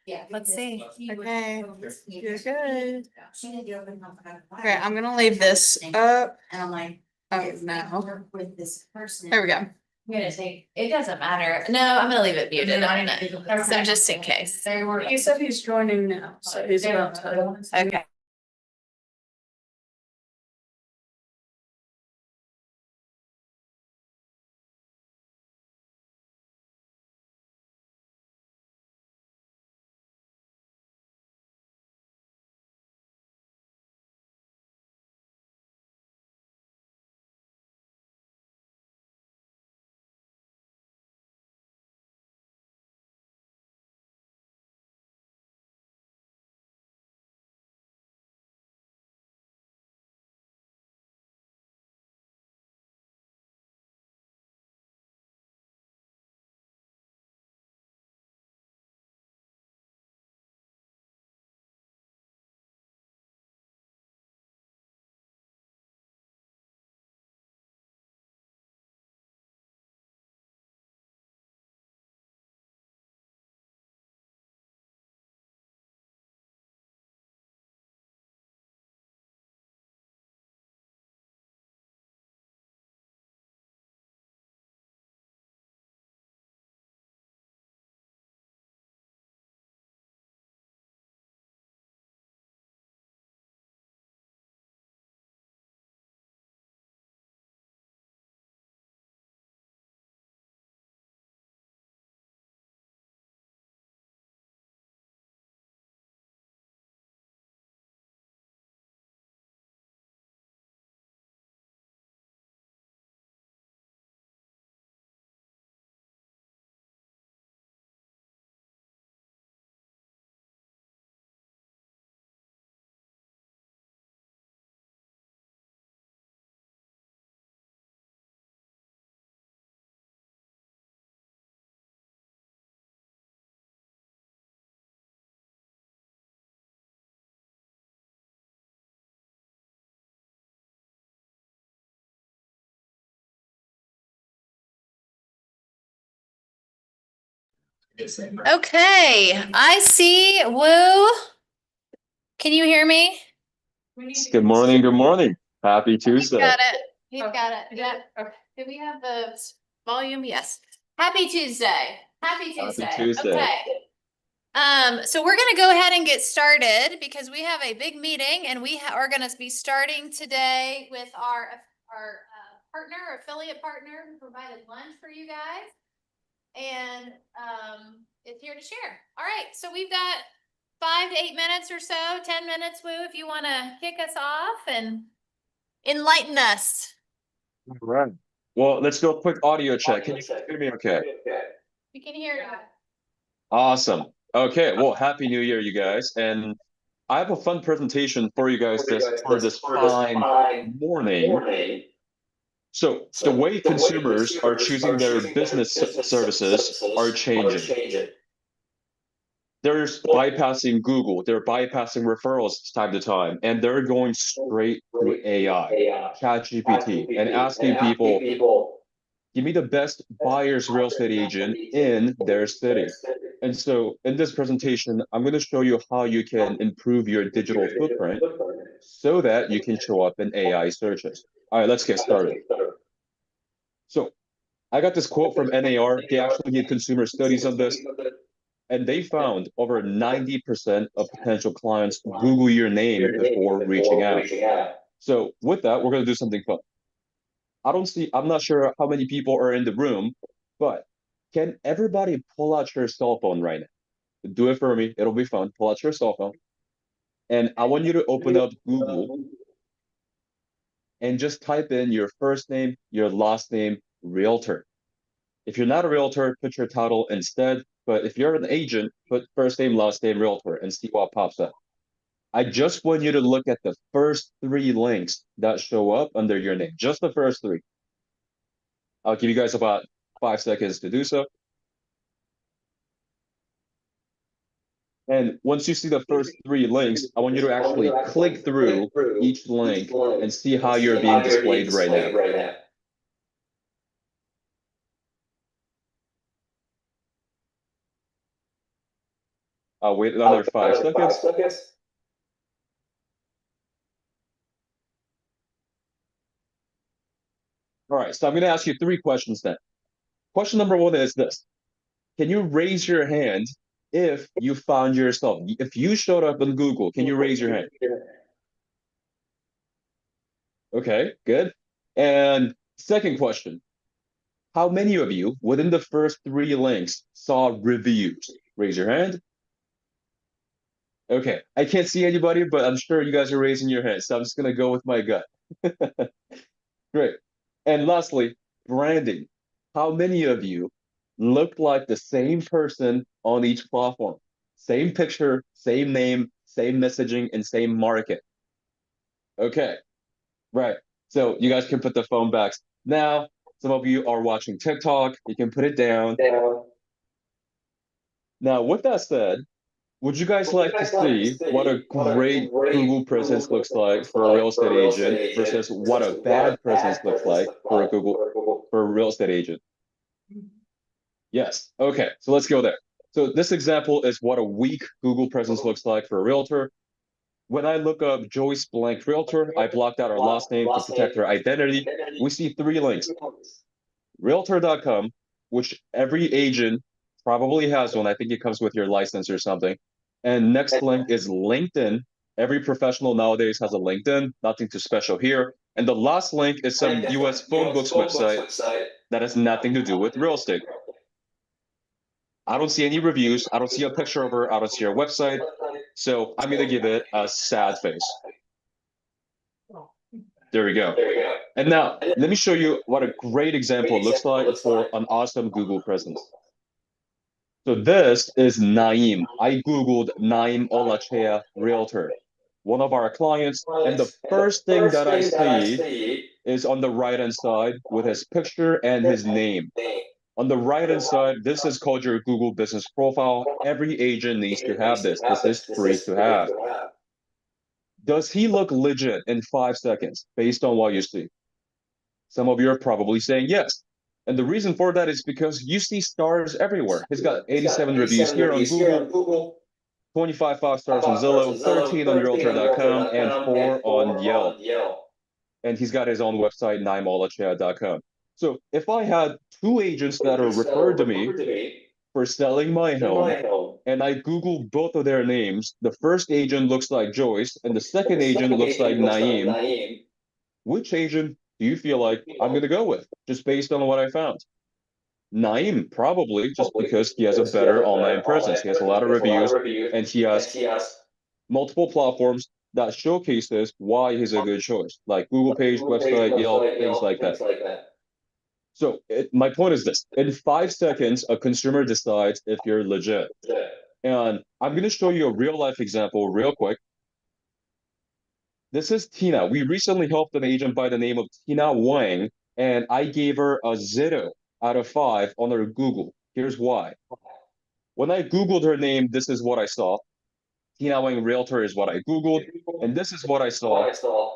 Yeah. Let's see. Okay, you're good. Okay, I'm gonna leave this up. And I'm like. Oh, no. Work with this person. There we go. I'm gonna take, it doesn't matter. No, I'm gonna leave it muted on it. So just in case. He said he's joining now, so he's about to. Okay. Okay, I see. Woo. Can you hear me? Good morning. Good morning. Happy Tuesday. Got it. He's got it. Yeah. Do we have the volume? Yes. Happy Tuesday. Happy Tuesday. Tuesday. Okay. So we're gonna go ahead and get started because we have a big meeting and we are gonna be starting today with our partner, affiliate partner who provided lunch for you guys. And it's here to share. All right, so we've got 5 to 8 minutes or so, 10 minutes, Woo, if you want to kick us off and enlighten us. All right. Well, let's do a quick audio check. Can you hear me okay? We can hear you. Awesome. Okay. Well, Happy New Year, you guys. And I have a fun presentation for you guys for this fine morning. So the way consumers are choosing their business services are changing. They're bypassing Google, they're bypassing referrals time to time, and they're going straight to AI, ChatGPT, and asking people, give me the best buyer's real estate agent in their city. And so in this presentation, I'm going to show you how you can improve your digital footprint so that you can show up in AI searches. All right, let's get started. So I got this quote from NAR. They actually did consumer studies on this. And they found over 90% of potential clients Google your name before reaching out. So with that, we're going to do something fun. I'm not sure how many people are in the room, but can everybody pull out your cell phone right now? Do it for me. It'll be fun. Pull out your cell phone. And I want you to open up Google and just type in your first name, your last name, realtor. If you're not a realtor, put your title instead. But if you're an agent, put first name, last name, realtor, and see what pops up. I just want you to look at the first 3 links that show up under your name, just the first 3. I'll give you guys about 5 seconds to do so. And once you see the first 3 links, I want you to actually click through each link and see how you're being displayed right now. I'll wait another 5 seconds. All right, so I'm going to ask you 3 questions then. Question number 1 is this. Can you raise your hand if you found yourself, if you showed up on Google, can you raise your hand? Okay, good. And second question, how many of you within the first 3 links saw reviews? Raise your hand. Okay, I can't see anybody, but I'm sure you guys are raising your hands, so I'm just gonna go with my gut. Great. And lastly, branding. How many of you look like the same person on each platform? Same picture, same name, same messaging, and same market. Okay, right. So you guys can put the phone back. Now, some of you are watching TikTok, you can put it down. Now, with that said, would you guys like to see what a great Google presence looks like for a real estate agent versus what a bad presence looks like for a real estate agent? Yes. Okay. So let's go there. So this example is what a weak Google presence looks like for a realtor. When I look up Joyce Blank Realtor, I blocked out our last name to protect her identity. We see 3 links. Realtor.com, which every agent probably has one. I think it comes with your license or something. And next link is LinkedIn. Every professional nowadays has a LinkedIn, nothing too special here. And the last link is some US phone books website that has nothing to do with real estate. I don't see any reviews. I don't see a picture of her. I don't see her website. So I'm going to give it a sad face. There we go. And now let me show you what a great example looks like for an awesome Google presence. So this is Naim. I Googled Naim Olachea Realtor, one of our clients. And the first thing that I see is on the right-hand side with his picture and his name. On the right-hand side, this is called your Google Business Profile. Every agent needs to have this. This is free to have. Does he look legit in 5 seconds based on what you see? Some of you are probably saying yes. And the reason for that is because you see stars everywhere. He's got 87 reviews here on Google, 25 5-stars on Zillow, 13 on Realtor.com, and 4 on Yelp. And he's got his own website, naimolachea.com. So if I had 2 agents that are referred to me for selling my home, and I Google both of their names, the first agent looks like Joyce, and the second agent looks like Naim, which agent do you feel like I'm going to go with, just based on what I found? Naim, probably, just because he has a better online presence. He has a lot of reviews, and he has multiple platforms that showcases why he's a good choice, like Google page, website, Yelp, things like that. So my point is this. In 5 seconds, a consumer decides if you're legit. And I'm going to show you a real-life example real quick. This is Tina. We recently helped an agent by the name of Tina Wang, and I gave her a 0 out of 5 on her Google. Here's why. When I Googled her name, this is what I saw. Tina Wang Realtor is what I Googled, and this is what I saw.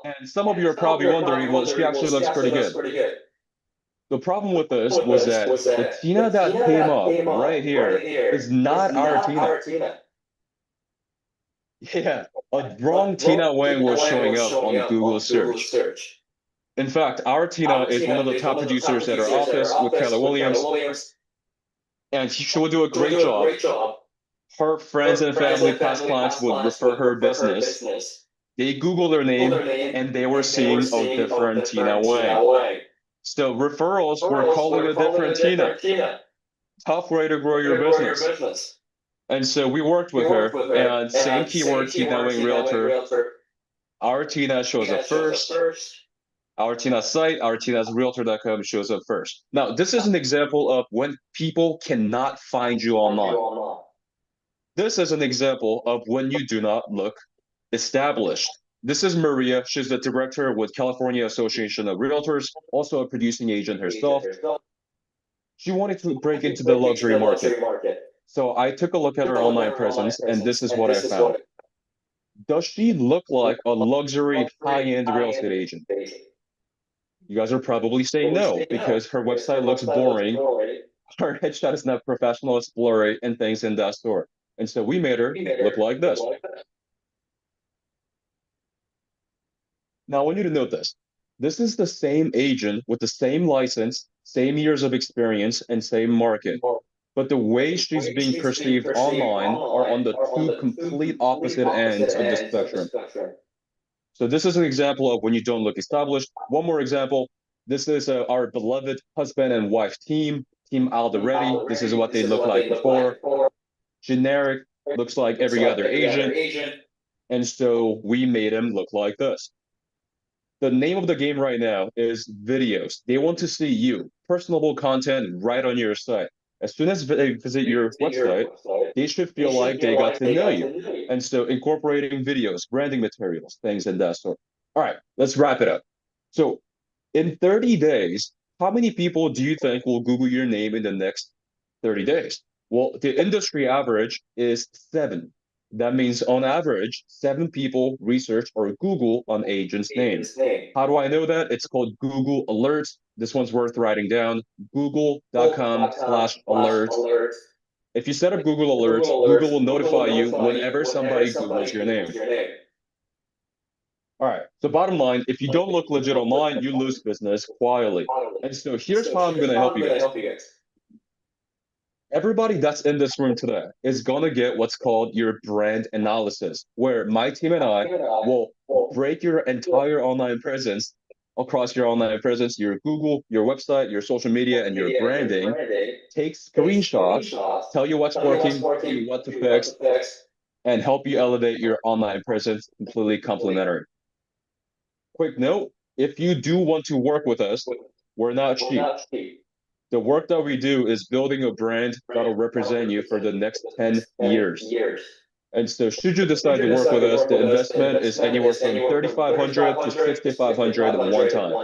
And some of you are probably wondering, well, she actually looks pretty good. The problem with this was that the Tina that came up right here is not our Tina. Yeah, a wrong Tina Wang was showing up on Google search. In fact, our Tina is one of the top producers at our office with Keller Williams, and she would do a great job. Her friends and family, past clients would refer her business. They Googled her name, and they were seeing a different Tina Wang. So referrals were calling a different Tina. Tough way to grow your business. And so we worked with her, and same keyword, Tina Wang Realtor. Our Tina shows up first. Our Tina site, our Tina's Realtor.com shows up first. Now, this is an example of when people cannot find you online. This is an example of when you do not look established. This is Maria. She's the director with California Association of Realtors, also a producing agent herself. She wanted to break into the luxury market. So I took a look at her online presence, and this is what I found. Does she look like a luxury high-end real estate agent? You guys are probably saying no, because her website looks boring. Her headshot is not professional, it's blurry, and things in that sort. And so we made her look like this. Now I want you to note this. This is the same agent with the same license, same years of experience, and same market. But the way she's being perceived online are on the two complete opposite ends of the spectrum. So this is an example of when you don't look established. One more example. This is our beloved husband and wife team, Team Alderetti. This is what they look like before. Generic, looks like every other agent. And so we made him look like this. The name of the game right now is videos. They want to see you, personable content right on your site. As soon as they visit your website, they should feel like they got to know you. And so incorporating videos, branding materials, things in that sort. All right, let's wrap it up. So in 30 days, how many people do you think will Google your name in the next 30 days? Well, the industry average is 7. That means on average, 7 people research or Google an agent's name. How do I know that? It's called Google Alerts. This one's worth writing down. Google.com/alerts. If you set up Google Alerts, Google will notify you whenever somebody Googles your name. All right. So bottom line, if you don't look legit online, you lose business quietly. And so here's how I'm going to help you guys. Everybody that's in this room today is going to get what's called your brand analysis, where my team and I will break your entire online presence across your online presence, your Google, your website, your social media, and your branding, take screenshots, tell you what's working, tell you what to fix, and help you elevate your online presence completely complimentary. Quick note, if you do want to work with us, we're not cheap. The work that we do is building a brand that'll represent you for the next 10 years. And so should you decide to work with us, the investment is anywhere from $3,500 to $6,500 at one time.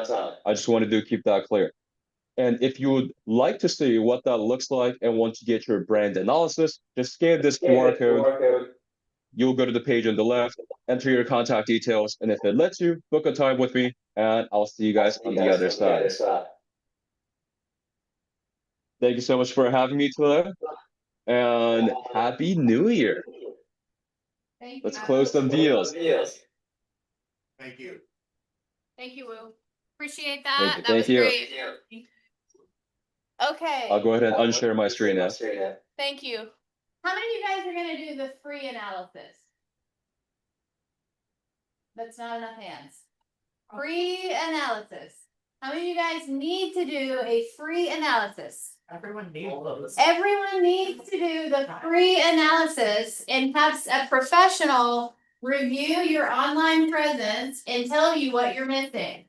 I just wanted to keep that clear. And if you would like to see what that looks like and want to get your brand analysis, just scan this QR code. You'll go to the page on the left, enter your contact details, and if it lets you, book a time with me, and I'll see you guys on the other side. Thank you so much for having me today, and Happy New Year. Let's close some deals. Thank you. Thank you, Woo. Appreciate that. That was Thank you. great. Okay. I'll go ahead and unshare my screen now. Thank you. How many of you guys are going to do the free analysis? That's not enough hands. Free analysis. How many of you guys need to do a free analysis? Everyone needs those. Everyone needs to do the free analysis and have a professional review your online presence and tell you what you're missing.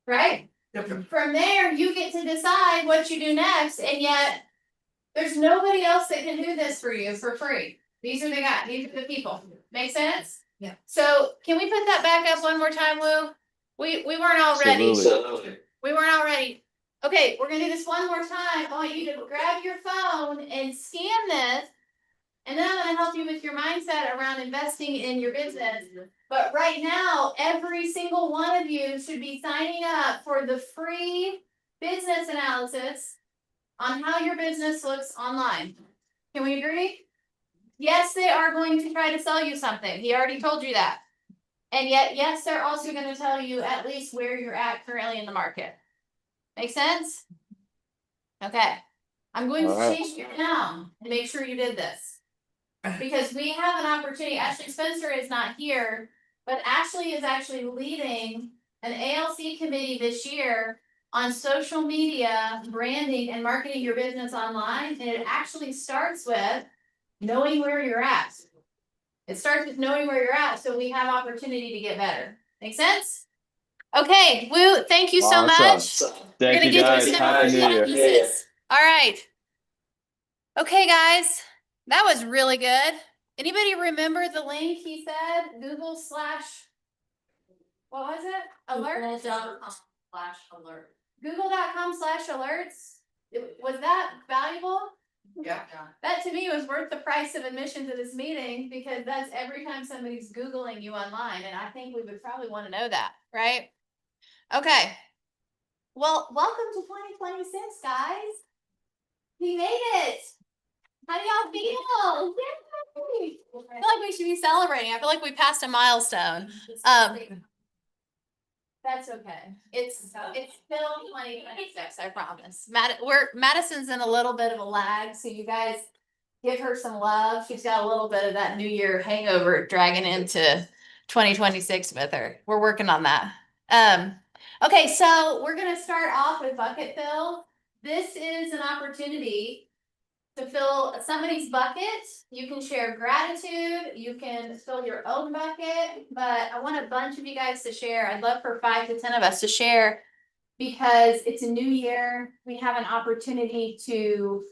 Right? From there, you get to decide what you do next, and yet there's nobody else that can do this for you for free. These are the guys, these are the people. Make sense? Yeah. So can we put that back up one more time, Lou? We weren't all ready. Absolutely. We weren't all ready. Okay, we're gonna do this one more time. I want you to grab your phone and scan this. And then I'm gonna help you with your mindset around investing in your business. But right now, every single one of you should be signing up for the free business analysis on how your business looks online. Can we agree? Yes, they are going to try to sell you something. He already told you that. And yet, yes, they're also going to tell you at least where you're at currently in the market. Make sense? Okay. I'm going to chase you down and make sure you did this. Because we have an opportunity. Ashley Spencer is not here, but Ashley is actually leading an ALC committee this year on social media, branding, and marketing your business online. And it actually starts with knowing where you're at. It starts with knowing where you're at, so we have opportunity to get better. Make sense? Okay, Woo, thank you so much. Thank you guys. Happy New Year. All right. Okay, guys, that was really good. Anybody remember the link he said? Google/ what was it? Alert? Google.com/alert. Google.com/alerts. Was that valuable? Yeah. That to me was worth the price of admission to this meeting, because that's every time somebody's Googling you online, and I think we would probably want to know that, right? Okay. Well, welcome to 2026, guys. We made it. How do y'all feel? I feel like we should be celebrating. I feel like we passed a milestone. That's okay. It's still 2026, I promise. Madison's in a little bit of a lag, so you guys give her some love. She's got a little bit of that New Year hangover dragging into 2026 with her. We're working on that. Okay, so we're gonna start off with bucket fill. This is an opportunity to fill somebody's bucket. You can share gratitude, you can fill your own bucket, but I want a bunch of you guys to share. I'd love for 5 to 10 of us to share because it's a new year. We have an opportunity to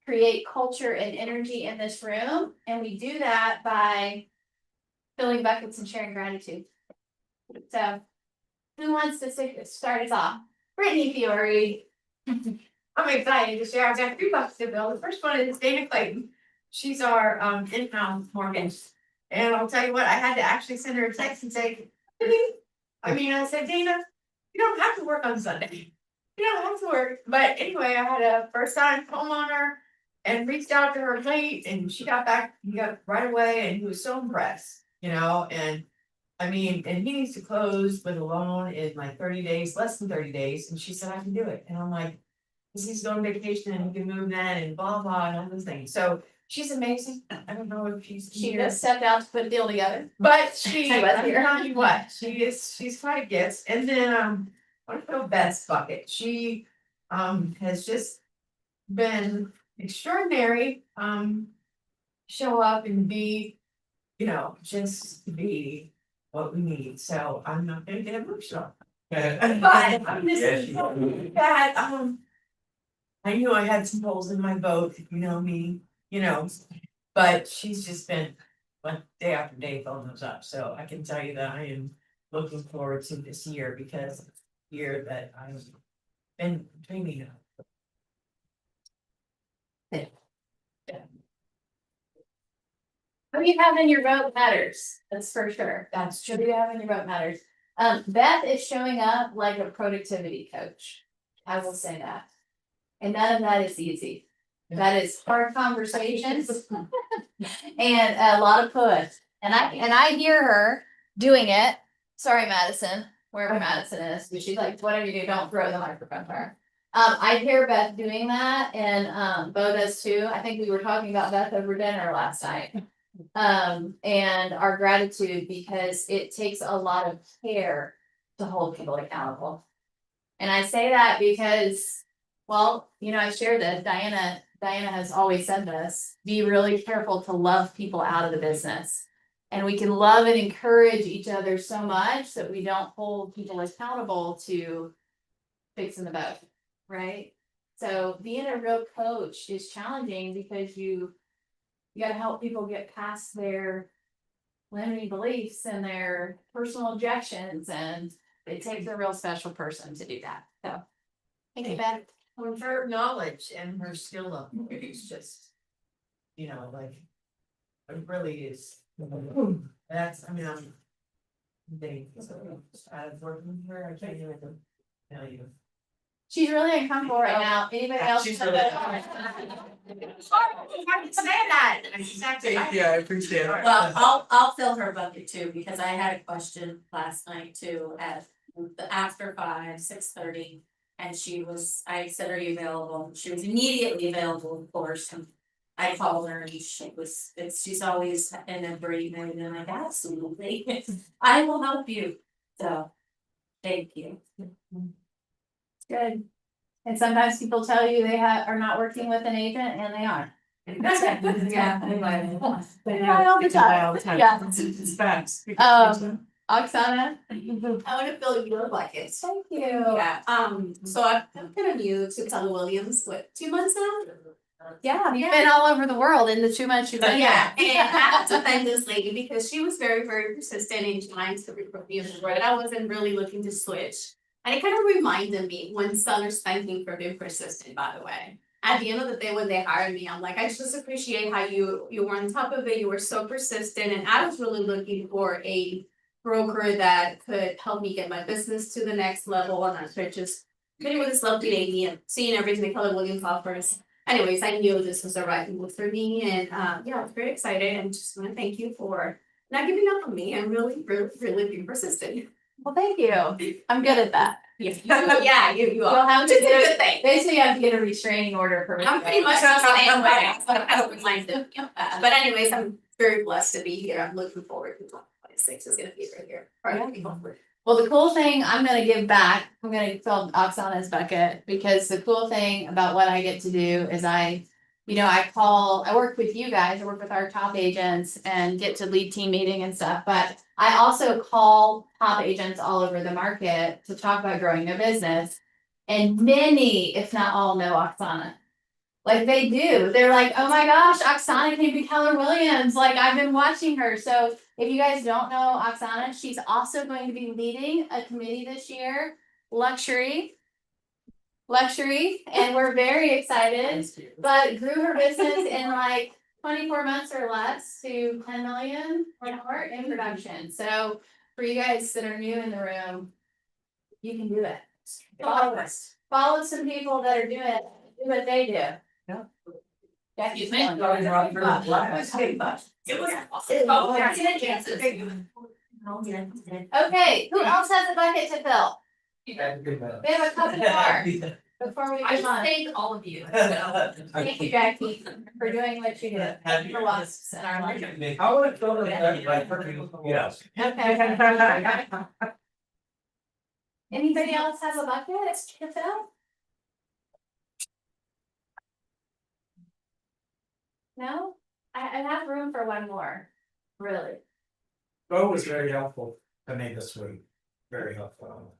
create culture and energy in this room, and we do that by filling buckets and sharing gratitude. So, who wants to start us off? Brittany Fiore. I'm excited to share. I've got 3 buckets to fill. The first one is Dana Clayton. She's our in-house mortgage. And I'll tell you what, I had to actually send her a text and say, I said, Dana, you don't have to work on Sunday. You don't have to work. But anyway, I had a first time homeowner and reached out to her late and she got back right away and he was so impressed, and and he needs to close with a loan in like 30 days, less than 30 days. And she said, I can do it. And I'm like, because he's going on vacation and he can move then and blah, blah, and all those things. So she's amazing. I don't know if she She just stepped out to put a deal together. but she, I was here. tell you what, she's quite a gift. And then, I want to go Beth's bucket. She, has just been extraordinary, show up and be, just be what we need. So I'm not gonna get emotional. But I'm just that, I knew I had some holes in my boat, but she's just been like day after day filling those up. So I can tell you that I am looking forward to this year because it's a year that I've been dreaming of. What you have in your vote matters, that's for sure. That's true. What you have in your vote matters. Beth is showing up like a productivity coach. I will say that. And none of that is easy. That is hard conversations and a lot of push. And I hear her doing it. Sorry, Madison, wherever Madison is, but she's like, whatever you do, don't throw the microphone to her. I hear Beth doing that and Bo does too. I think we were talking about Beth over dinner last night. And our gratitude because it takes a lot of care to hold people accountable. And I say that because, well, I share this, Diana has always said this, be really careful to love people out of the business. And we can love and encourage each other so much that we don't hold people accountable to fixing the boat, right? So being a real coach is challenging because you gotta help people get past their limiting beliefs and their personal objections, and it takes a real special person to do that. So, thank you, Beth. Well, her knowledge and her skill level is just, like, it really is. That's, I'm working with her, I can't even tell you. She's really uncomfortable right now. Anybody else? She's really- I can say that. Exactly. Yeah, I appreciate it. Well, I'll fill her bucket too, because I had a question last night too at the after 6:30. And I said, are you available? She was immediately available, of course, and I called her and she's always in a brave mood and I'm like, absolutely, I will help you. So, thank you. Good. And sometimes people tell you they are not working with an agent and they are. Yeah. All the time. Yeah. It's facts. Oksana? I want to fill your buckets. Thank you. Yeah, so I'm kind of new to Keller Williams, 2 months now? Yeah, you've been all over the world in the 2 months you've been Yeah, here. and I have to thank this lady because she was very, very persistent in trying to recruit me as a board. I wasn't really looking to switch. And it kind of reminded me when sellers thanked me for being persistent, by the way. At the end of the day, when they hired me, I'm like, I just appreciate how you were on top of it, you were so persistent, and I was really looking for a broker that could help me get my business to the next level, and I could just meeting with this lovely lady and seeing everything Keller Williams offers. anyways, I knew this was the right move for me and, yeah, I was very excited and just wanna thank you for not giving up on me and really being persistent. Well, thank you. I'm good at that. Yeah, you You'll are. have to Which is a get good thing. Basically, you have to get a restraining order for. I'm pretty much on the same way, but I don't mind doing that. But anyways, I'm very blessed to be here. I'm looking forward to 2026 is gonna be right here. Hopefully. Well, the cool thing, I'm gonna give back, I'm gonna fill Oksana's bucket, because the cool thing about what I get to do is I work with you guys, I work with our top agents and get to lead team meeting and stuff, but I also call top agents all over the market to talk about growing their business. And many, if not all, know Oksana. Like they do, they're like, oh my gosh, Oksana can be Keller Williams, like I've been watching her, so if you guys don't know Oksana, she's also going to be leading a committee this year, luxury. And we're very excited, but grew her business in like 24 months or less to 10 million or more in production. So for you guys that are new in the room, you can do it. Follow some people that are doing it, do what they do. Yeah. Jackie's You think telling going you. around It was. Oh, yeah, it's chances. Okay, who else has a bucket to fill? We have a couple more before we I move on. thank all of you. Thank you, Jackie, for doing what you do for us in our life. I would have thought of that, like, yes. Okay. Anybody else have a bucket to fill? No? I have room for one more, really. Bo was very helpful to me this week, very helpful.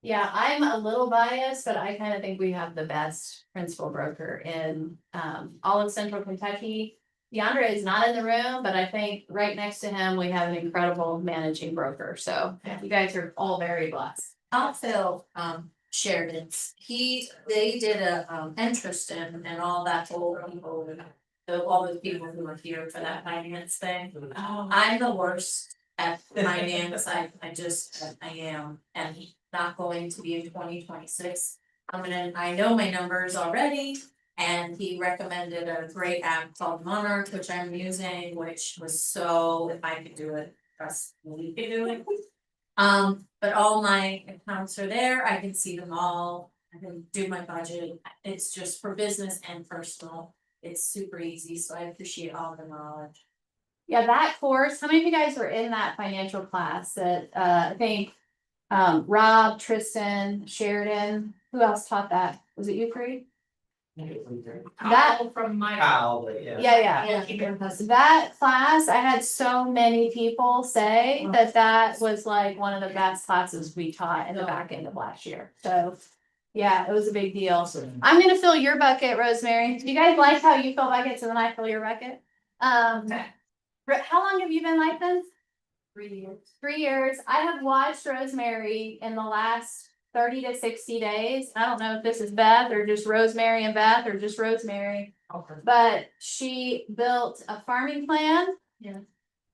Yeah, I'm a little biased, but I kind of think we have the best principal broker in all of central Kentucky. DeAndre is not in the room, but I think right next to him, we have an incredible managing broker, so you guys are all very blessed. Also, Sheridan's, they did a interest in all that old people, all those people who were here for that finance thing. Oh, I'm the worst at finance, I am, and not going to be in 2026. I know my numbers already, and he recommended a great app called Monarch, which I'm using, which was so, if I could do it, trust me, we could do it. But all my accounts are there, I can see them all, I can do my budget, it's just for business and personal. It's super easy, so I appreciate all the knowledge. yeah, that course, how many of you guys were in that financial class that I think Rob, Tristan, Sheridan, who else taught that? Was it you, Cree? That From my. Kyle, yeah. Yeah. That class, I had so many people say that was like one of the best classes we taught in the back end of last year, so. Yeah, it was a big deal. I'm gonna fill your bucket, Rosemary. Do you guys like how you fill buckets and then I fill your bucket? How long have you been licensed? 3 years. 3 years. I have watched Rosemary in the last 30 to 60 days. I don't know if this is Beth or just Rosemary and Beth or just Rosemary. But she built a farming plan. Yeah.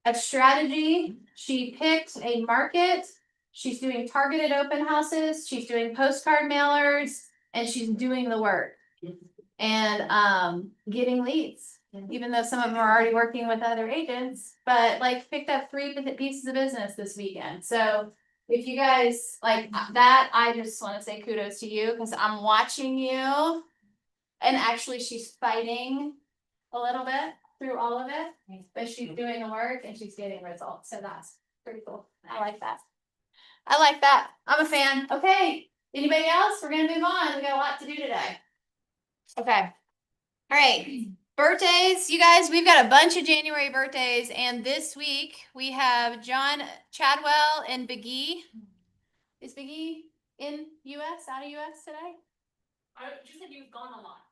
A strategy. She picked a market. She's doing targeted open houses. She's doing postcard mailers and she's doing the work. And getting leads. Even though some of them are already working with other agents, but like picked up 3 pieces of business this weekend. So if you guys like that, I just want to say kudos to you because I'm watching you. And actually she's fighting a little bit through all of it, but she's doing the work and she's getting results. So that's pretty cool. I like that. I like that. I'm a fan. Okay. Anybody else? We're gonna move on. We got a lot to do today. Okay. All right. Birthdays, you guys, we've got a bunch of January birthdays, and this week we have John Chadwell and Big E. Is Big E in US, out of US today? You said you've gone a lot.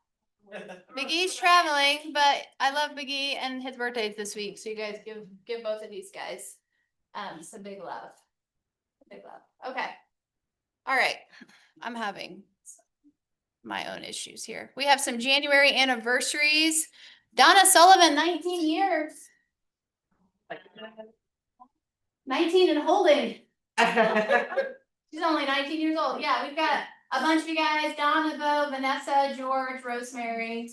Big E's traveling, but I love Big E and his birthday's this week, so you guys give both of these guys some big love. Big love. Okay. All right. I'm having my own issues here. We have some January anniversaries. Donna Sullivan, 19 years. 19 and holding. She's only 19 years old. Yeah, we've got a bunch of you guys, Donna, Bo, Vanessa, George, Rosemary,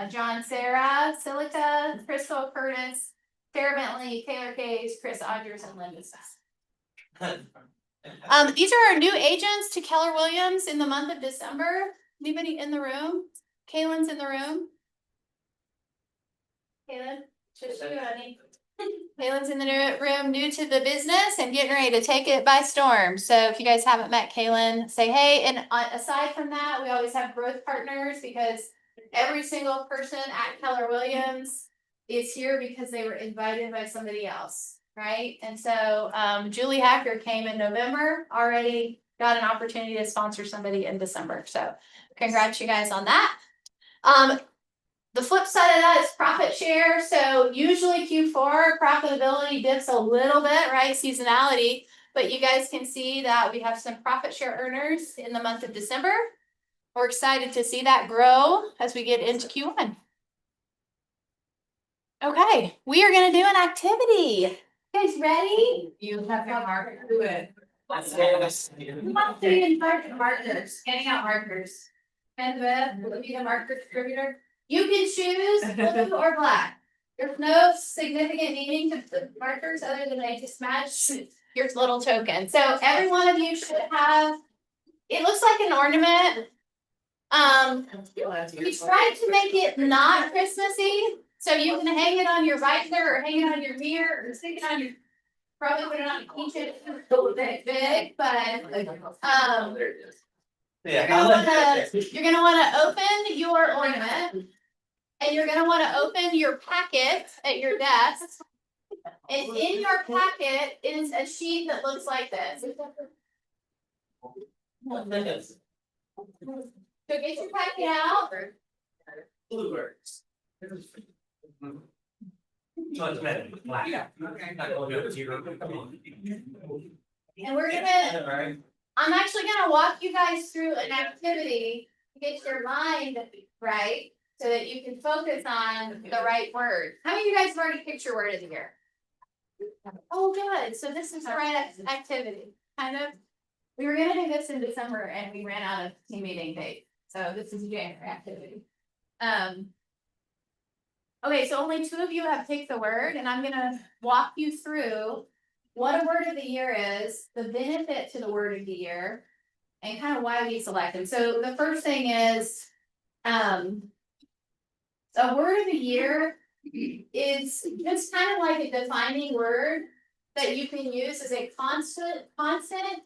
John, Sarah, Silica, Crystal, Curtis, Sarah Bentley, Taylor Case, Chris Odgers, and Linda Smith. These are our new agents to Keller Williams in the month of December. Anybody in the room? Kaylin's in the room. Kaylin, just you, honey. Kaylin's in the room, new to the business and getting ready to take it by storm. So if you guys haven't met Kaylin, say hey. And aside from that, we always have growth partners because every single person at Keller Williams is here because they were invited by somebody else, right? And so Julie Hacker came in November, already got an opportunity to sponsor somebody in December. So congrats you guys on that. The flip side of that is profit share. So usually Q4 profitability dips a little bit, right? Seasonality, but you guys can see that we have some profit share earners in the month of December. We're excited to see that grow as we get into Q1. Okay, we are gonna do an activity. You guys ready? You have your marker, do it. Who wants to be in charge of markers, handing out markers? And will it be the marker distributor? You can choose blue or black. There's no significant meaning to the markers other than they just match your little token. So every one of you should have, it looks like an ornament. We tried to make it not Christmassy, so you can hang it on your visor or hang it on your mirror or stick it on your, probably put it on a keychain, it's a little bit big, but you're gonna wanna open your ornament. And you're gonna wanna open your packet at your desk. And in your packet is a sheet that looks like this. So get your packet out. Bluebirds. And we're gonna, I'm actually gonna walk you guys through an activity to get your mind right. So that you can focus on the right word. How many of you guys have already picked your word of the year? Oh, good. So this is the right activity, kind of. We were gonna do this in December and we ran out of team meeting date. So this is a January activity. Okay, so only 2 of you have picked the word and I'm gonna walk you through what a word of the year is, the benefit to the word of the year, and kind of why we select them. So the first thing is, a word of the year is just kind of like a defining word that you can use as a constant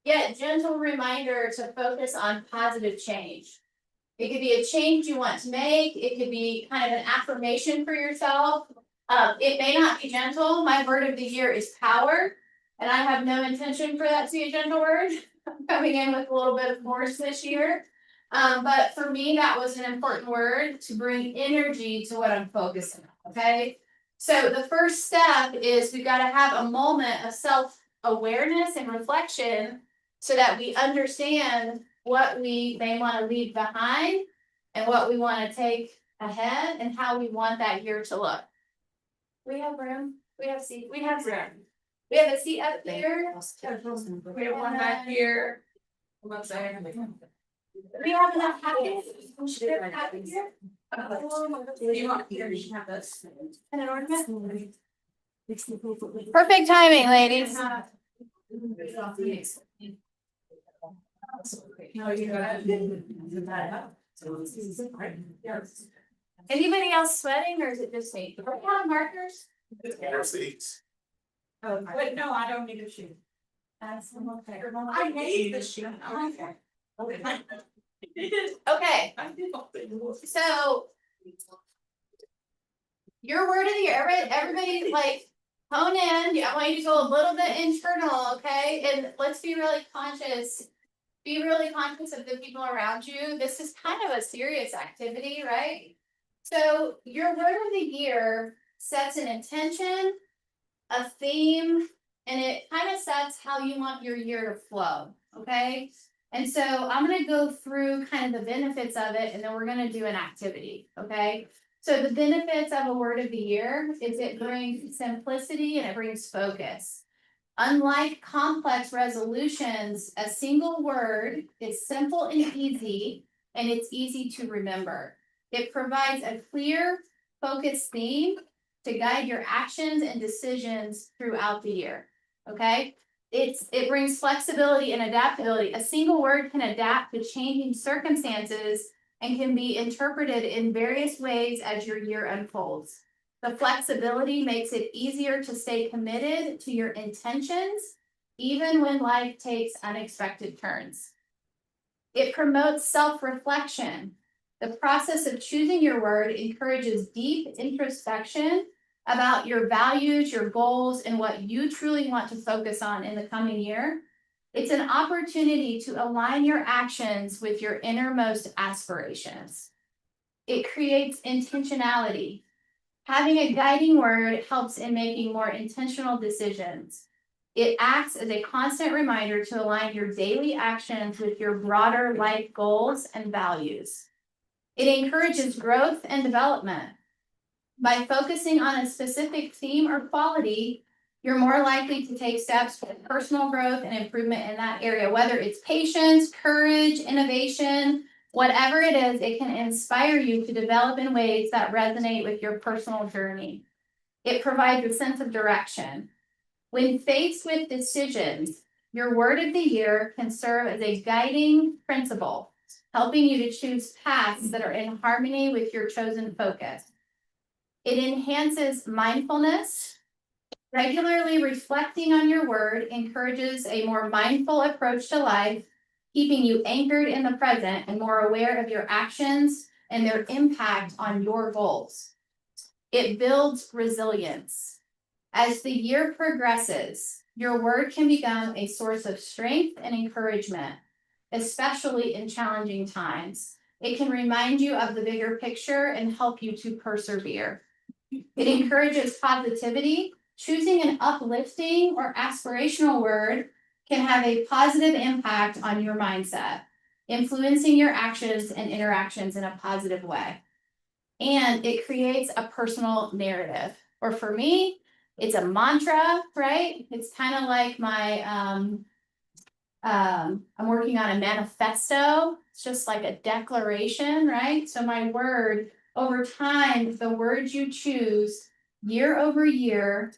yet gentle reminder to focus on positive change. It could be a change you want to make. It could be kind of an affirmation for yourself. It may not be gentle. My word of the year is power, and I have no intention for that to be a gentle word. I'm coming in with a little bit of force this year. But for me, that was an important word to bring energy to what I'm focusing on, okay? So the first step is we gotta have a moment of self-awareness and reflection so that we understand what we may wanna leave behind and what we wanna take ahead and how we want that year to look. We have room, we have seat, we have room. We have a seat up there. We have one back here. We have enough packets. Here. You want here, you have this. And an ornament. Perfect timing, ladies. Anybody else sweating or is it just me? Do we have markers? Oh, wait, no, I don't need a shoe. I need the shoe. Okay, so your word of the year, everybody like hone in. I want you to go a little bit internal, okay? And let's be really conscious. Be really conscious of the people around you. This is kind of a serious activity, right? So your word of the year sets an intention, a theme, and it kind of sets how you want your year to flow, okay? And so I'm gonna go through kind of the benefits of it, and then we're gonna do an activity, okay? So the benefits of a word of the year is it brings simplicity and it brings focus. Unlike complex resolutions, a single word is simple and easy, and it's easy to remember. It provides a clear, focused theme to guide your actions and decisions throughout the year, okay? It brings flexibility and adaptability. A single word can adapt to changing circumstances and can be interpreted in various ways as your year unfolds. The flexibility makes it easier to stay committed to your intentions, even when life takes unexpected turns. It promotes self-reflection. The process of choosing your word encourages deep introspection about your values, your goals, and what you truly want to focus on in the coming year. It's an opportunity to align your actions with your innermost aspirations. It creates intentionality. Having a guiding word helps in making more intentional decisions. It acts as a constant reminder to align your daily actions with your broader life goals and values. It encourages growth and development. By focusing on a specific theme or quality, you're more likely to take steps for personal growth and improvement in that area, whether it's patience, courage, innovation, whatever it is, it can inspire you to develop in ways that resonate with your personal journey. It provides a sense of direction. When faced with decisions, your word of the year can serve as a guiding principle, helping you to choose paths that are in harmony with your chosen focus. It enhances mindfulness. Regularly reflecting on your word encourages a more mindful approach to life, keeping you anchored in the present and more aware of your actions and their impact on your goals. It builds resilience. As the year progresses, your word can become a source of strength and encouragement, especially in challenging times. It can remind you of the bigger picture and help you to persevere. It encourages positivity. Choosing an uplifting or aspirational word can have a positive impact on your mindset, influencing your actions and interactions in a positive way. And it creates a personal narrative, or for me, it's a mantra, right? It's kind of like my, I'm working on a manifesto. It's just like a declaration, right? So my word, over time, the words you choose year over year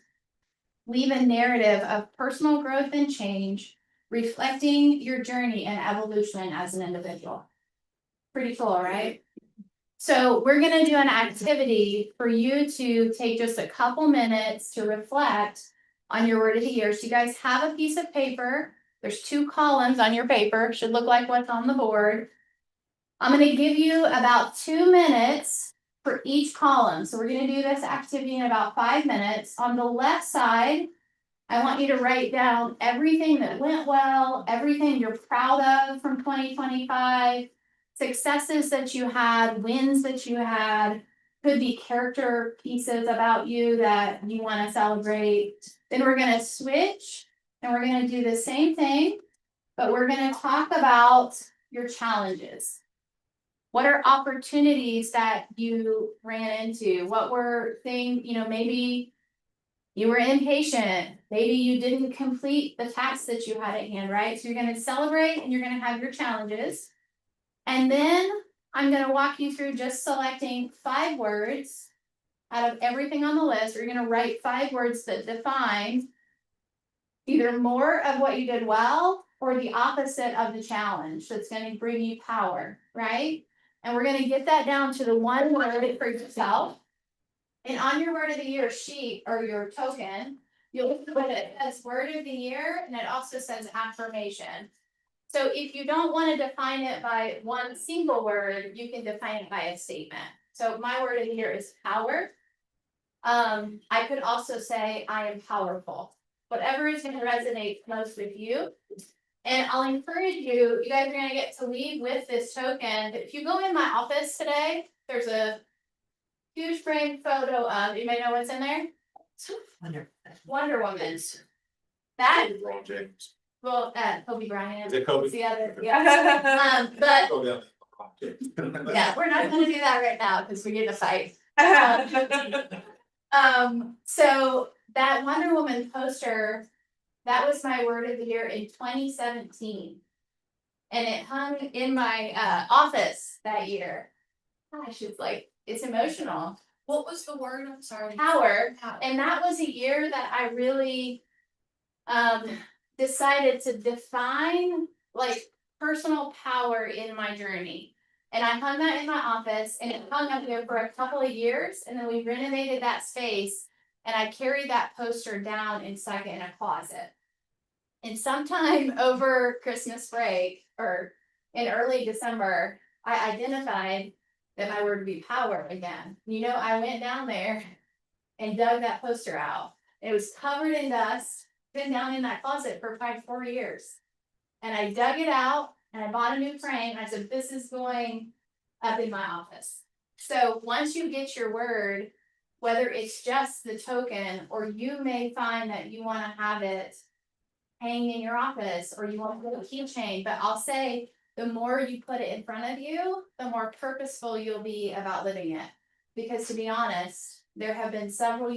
leave a narrative of personal growth and change, reflecting your journey and evolution as an individual. Pretty cool, right? So we're going to do an activity for you to take just a couple minutes to reflect on your word of the year. So you guys have a piece of paper. There's 2 columns on your paper. Should look like what's on the board. I'm going to give you about 2 minutes for each column. So we're going to do this activity in about 5 minutes. On the left side, I want you to write down everything that went well, everything you're proud of from 2025, successes that you had, wins that you had, could be character pieces about you that you want to celebrate. Then we're going to switch and we're going to do the same thing, but we're going to talk about your challenges. What are opportunities that you ran into? What were things, maybe you were impatient. Maybe you didn't complete the tasks that you had at hand, right? So you're going to celebrate and you're going to have your challenges. And then I'm going to walk you through just selecting 5 words out of everything on the list. You're going to write 5 words that define either more of what you did well or the opposite of the challenge that's going to bring you power, right? And we're going to get that down to the 1 word for yourself. And on your word of the year sheet or your token, you'll put it as word of the year, and it also says affirmation. So if you don't want to define it by one single word, you can define it by a statement. So my word of the year is power. I could also say I am powerful. Whatever is going to resonate most with you. And I'll encourage you, you guys are going to get to leave with this token. If you go in my office today, there's a huge framed photo of, you may know what's in there? Wonder Woman. That, well, Kobe Bryant. Is it Kobe? The other, yeah. But yeah, we're not gonna do that right now because we get a fight. So that Wonder Woman poster That was my word of the year in 2017. And it hung in my office that year. Gosh, it's emotional. What was the word? I'm sorry. Power. And that was a year that I really decided to define like personal power in my journey. And I hung that in my office and it hung up there for a couple of years and then we renovated that space. And I carried that poster down and stuck it in a closet. And sometime over Christmas break or in early December, I identified that my word would be power again. You know, I went down there and dug that poster out. It was covered in dust, been down in that closet for 4 years. And I dug it out and I bought a new frame. I said, this is going up in my office. So once you get your word, whether it's just the token or you may find that you want to have it hang in your office or you want to put a keychain, but I'll say the more you put it in front of you, the more purposeful you'll be about living it. Because to be honest, there have been several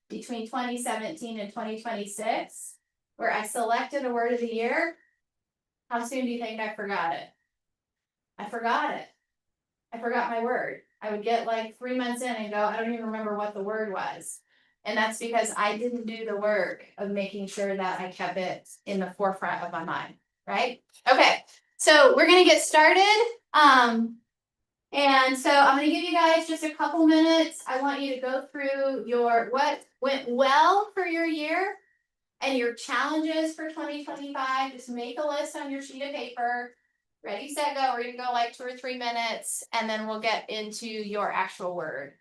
between 2017 and 2026, where I selected a word of the year. How soon do you think I forgot it? I forgot it. I forgot my word. I would get like 3 months in and go, I don't even remember what the word was. And that's because I didn't do the work of making sure that I kept it in the forefront of my mind, right? Okay, so we're gonna get started. And so I'm gonna give you guys just a couple minutes. I want you to go through what went well for your year and your challenges for 2025. Just make a list on your sheet of paper. Ready, set, go. We're gonna go like 2 or 3 minutes and then we'll get into your actual word.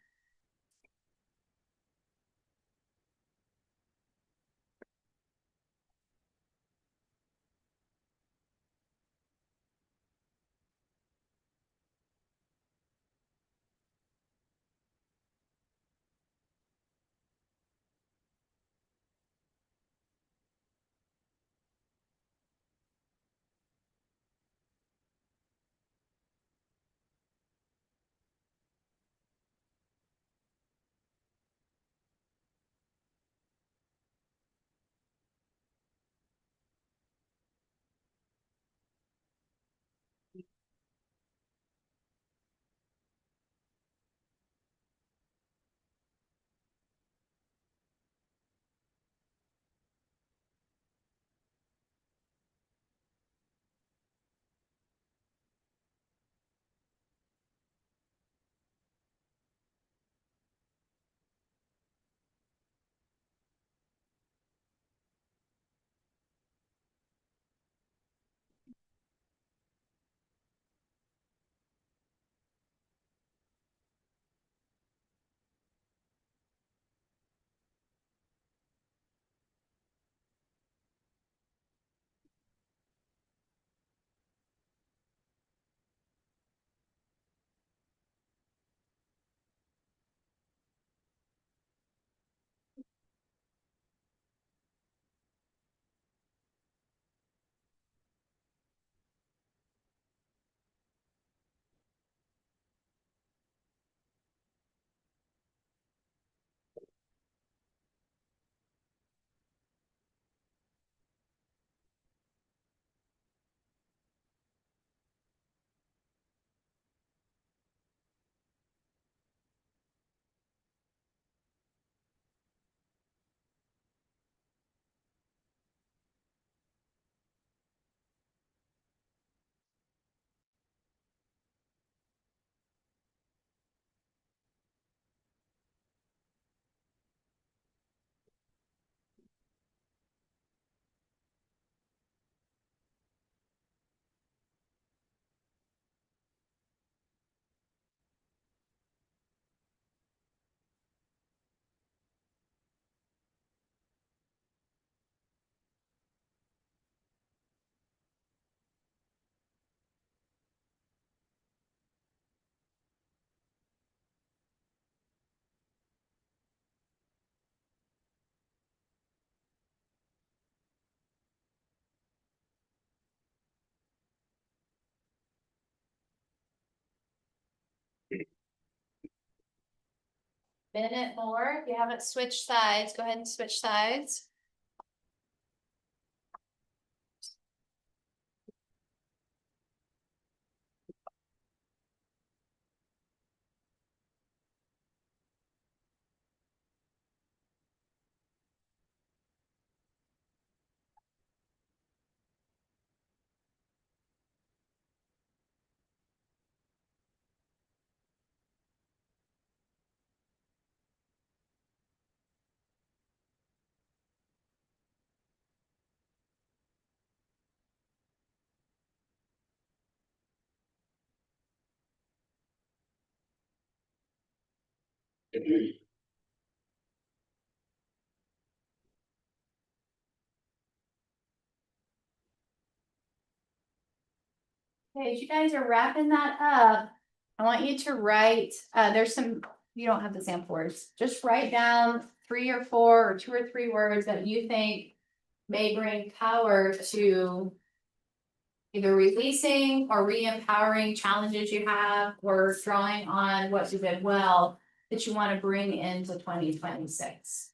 Minute more. If you haven't switched sides, go ahead and switch sides. Okay, as you guys are wrapping that up, I want you to write, there's some, you don't have the sample words, just write down 3 or 4 or 2 or 3 words that you think may bring power to either releasing or re-empowering challenges you have, or drawing on what you did well that you want to bring into 2026.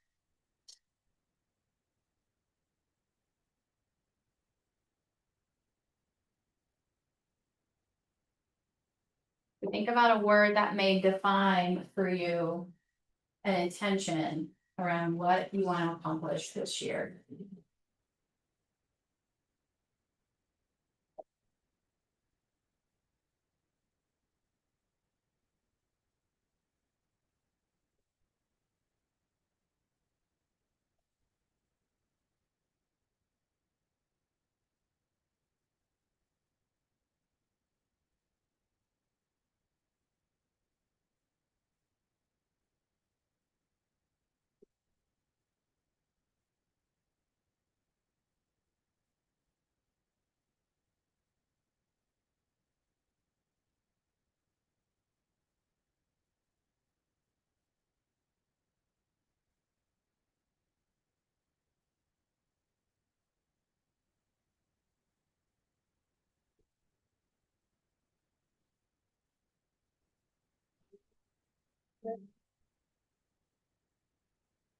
Think about a word that may define for you an intention around what you want to accomplish this year.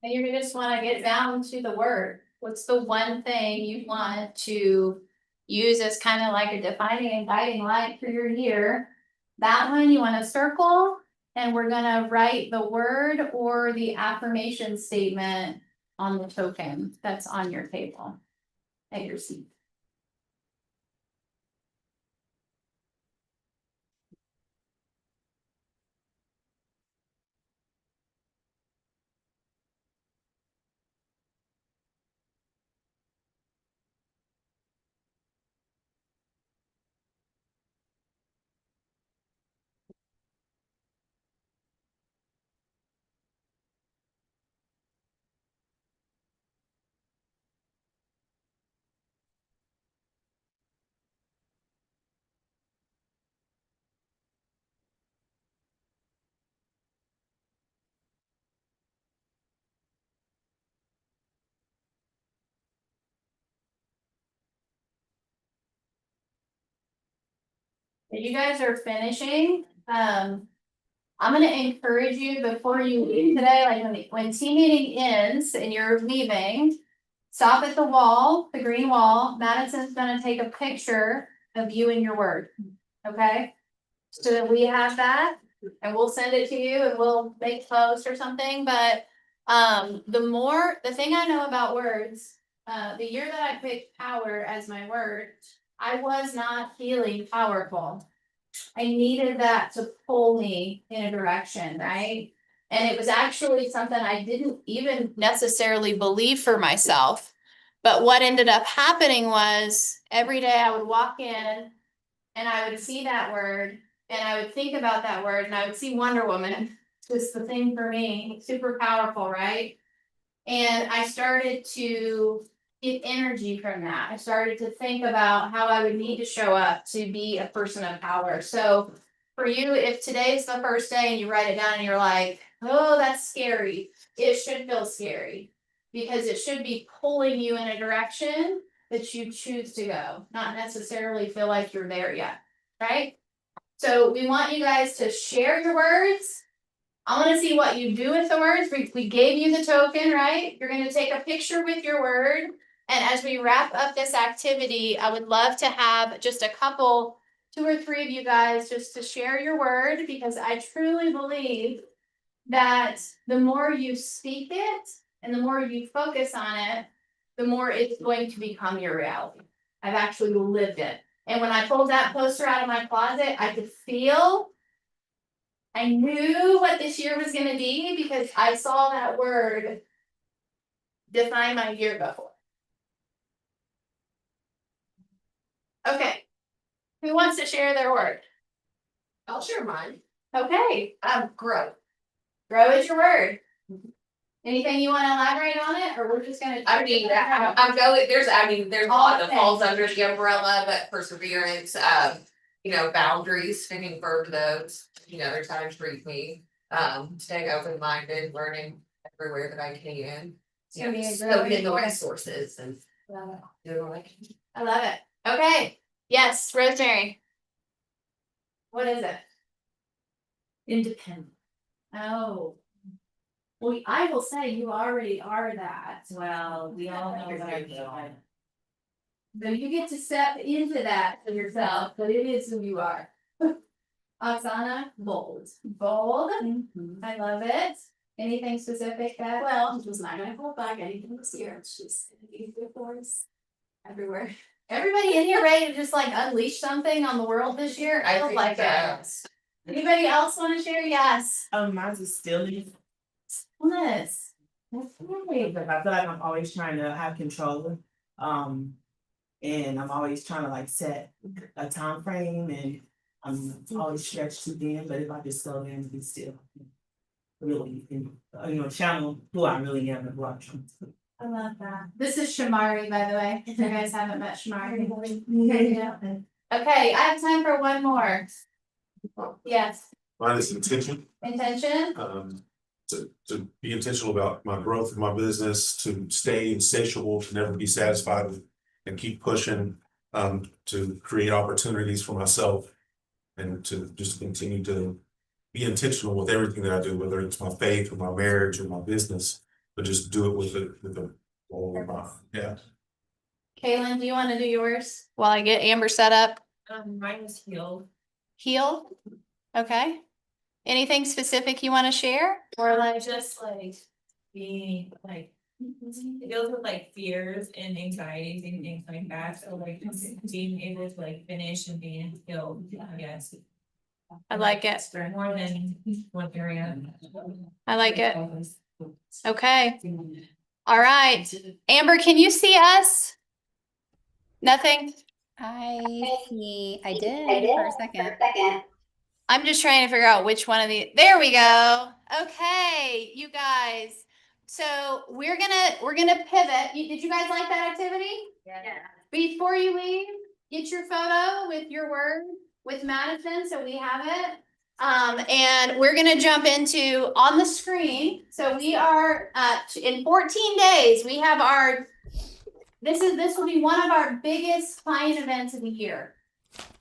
And you're gonna just wanna get down to the word. What's the one thing you want to use as kind of like a defining and guiding light for your year? That one you wanna circle, and we're gonna write the word or the affirmation statement on the token that's on your table at your seat. If you guys are finishing, I'm gonna encourage you before you leave today, like when team meeting ends and you're leaving. Stop at the wall, the green wall. Madison's gonna take a picture of you and your word, okay? So that we have that, and we'll send it to you and we'll make a post or something, but. The thing I know about words, the year that I picked power as my word, I was not feeling powerful. I needed that to pull me in a direction, right? And it was actually something I didn't even necessarily believe for myself. But what ended up happening was every day I would walk in and I would see that word and I would think about that word and I would see Wonder Woman. Just the thing for me, super powerful, right? And I started to get energy from that. I started to think about how I would need to show up to be a person of power. So for you, if today's the first day and you write it down and you're like, oh, that's scary, it should feel scary because it should be pulling you in a direction that you choose to go, not necessarily feel like you're there yet, right? So we want you guys to share your words. I want to see what you do with the words. We gave you the token, right? You're going to take a picture with your word. And as we wrap up this activity, I would love to have just a couple, 2 or 3 of you guys just to share your word, because I truly believe that the more you speak it and the more you focus on it, the more it's going to become your reality. I've actually lived it. And when I pulled that poster out of my closet, I knew what this year was gonna be because I saw that word define my year before. Okay, who wants to share their word? I'll share mine. Okay, Growth. Grow is your word. Anything you wanna elaborate on it, or we're just gonna? I mean, I'm going, there's a lot that falls under the umbrella, but perseverance, boundaries, sticking firm to those, there's how to treat me. Staying open-minded, learning everywhere that I can. So be a Soaking in the growing- resources and doing what I can. I love it. Okay, yes, Rosemary. What is it? Independent. Oh. Well, I will say you already are that. Well, we all know that I'm shy. So you get to step into that for yourself, but it is who you are. Oksana? Bold. Bold? I love it. Anything specific that? Well, I'm just not gonna hold back anything this year, it's just gonna be good for us everywhere. Everybody in here ready to just like unleash something on the world this year? I don't like that. Anybody else wanna share? Yes. Mine's is stillness. Stillness. But I feel like I'm always trying to have control. And I'm always trying to like set a time frame and I'm always stretched too thin, but if I just slow down and be still. Really, channel who I really am and who I'm trying to. I love that. This is Shamari, by the way, if you guys haven't met Shamari. Okay, I have time for one more. Yes, Mine is intention, intention, to be intentional about my growth in my business, to stay insatiable, to never be satisfied with, and keep pushing, to create opportunities for myself. And to just continue to be intentional with everything that I do, whether it's my faith or my marriage or my business, but just do it with a goal in mind. Yeah. Kaylin, do you wanna do yours while I get Amber set up? Mine was healed. Heal? Okay. Anything specific you wanna share? Or like, Just like being like, it deals with like fears and anxieties and things like that, so like just being able to like finish and being healed, I guess. I like it. More than one area. I like it. Okay. All right. Amber, can you see us? Nothing? I did for a second. I'm just trying to figure out which one of the, there we go. Okay, you guys. So we're gonna pivot. Did you guys like that activity? Yeah. Before you leave, get your photo with your word with Madison, so we have it. And we're gonna jump into on the screen. So we are in 14 days, we have our, this will be one of our biggest client events of the year.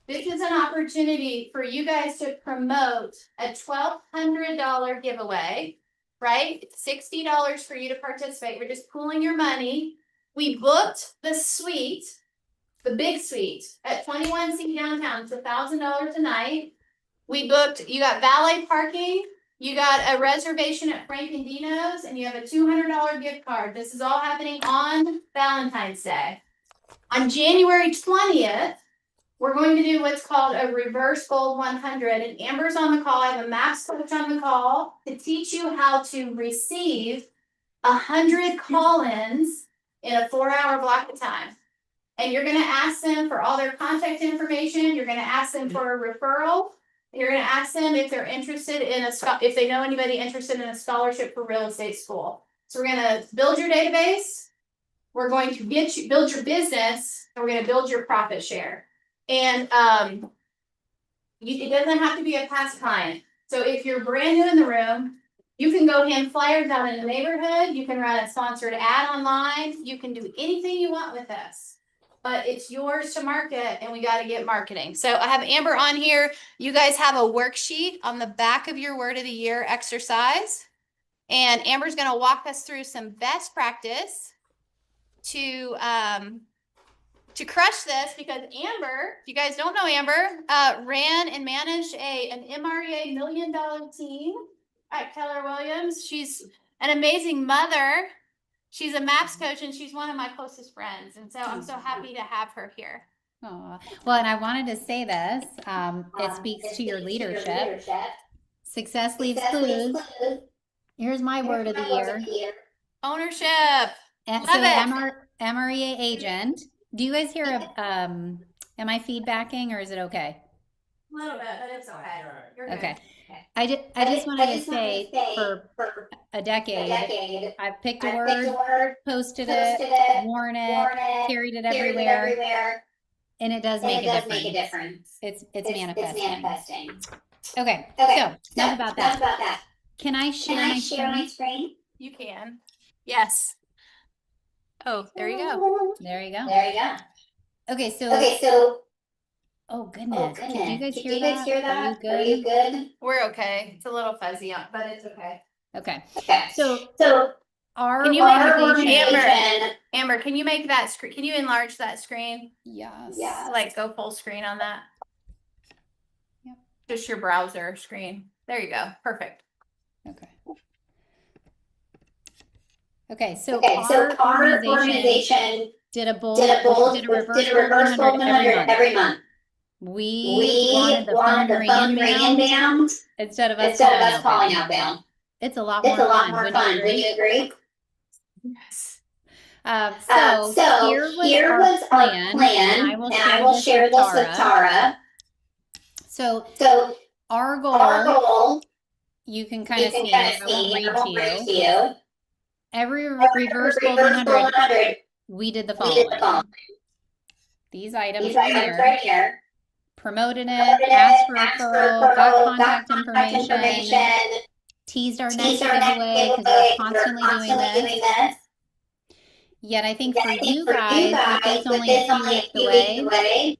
This is an opportunity for you guys to promote a $1,200 giveaway, right? It's $60 for you to participate. We're just pooling your money. We booked the suite, the big suite at 21C downtown. It's $1,000 a night. We booked, you got valet parking, you got a reservation at Frank and Dino's, and you have a $200 gift card. This is all happening on Valentine's Day. On January 20th, we're going to do what's called a reverse gold 100, and Amber's on the call. I have a MAPS coach on the call to teach you how to receive 100 call-ins in a 4-hour block of time. And you're gonna ask them for all their contact information. You're gonna ask them for a referral. You're gonna ask them if they're interested in if they know anybody interested in a scholarship for real estate school. So we're gonna build your database. We're going to build your business, and we're gonna build your profit share. And it doesn't have to be a past client. So if you're brand new in the room, you can go hand flyers out in the neighborhood. You can run a sponsored ad online. You can do anything you want with this. But it's yours to market, and we got to get marketing. So I have Amber on here. You guys have a worksheet on the back of your word of the year exercise. And Amber's going to walk us through some best practice to crush this, because Amber, if you guys don't know Amber, ran and managed an MREA $1 million team at Keller Williams. She's an amazing mother. She's a MAPS coach, and she's one of my closest friends. And so I'm so happy to have her here. Aw. Well, and I wanted to say this, it speaks to your leadership. Success leaves clues. Here's my word of the year. Ownership. And Love so it. MREA agent. Do you guys hear am I feedbacking or is it okay? Little bit, but it's okay. You're good. Okay. I just wanted to say for a decade, I've picked a word, posted it, worn it, carried it everywhere, and it does make a difference. It's manifesting. Okay, so enough about that. Can I share my screen? You can. Yes. Oh, there you go. There you go. Okay, so oh goodness. Did you guys hear that? Are you good? We're okay. It's a little fuzzy, but it's okay. Okay. So our Can you make organization, Amber, can you make that screen? Can you enlarge that screen? yes. Like go full screen on that? Yep. Just your browser screen. There you go. Perfect. Okay, so our organization did a reverse goal 100 every month. We wanted the phone to ring inbound instead of us calling outbound. It's a lot more fun. Wouldn't you agree? Yes. So here was our plan, and I will share this with Tara. So our goal, you can kind of see, I won't read to you. Every reverse goal 100, we did the following. These items right here. Promoted it, asked for referral, got contact information, teased our next giveaway because we're constantly doing this. Yet I think for you guys, with this only a few weeks away,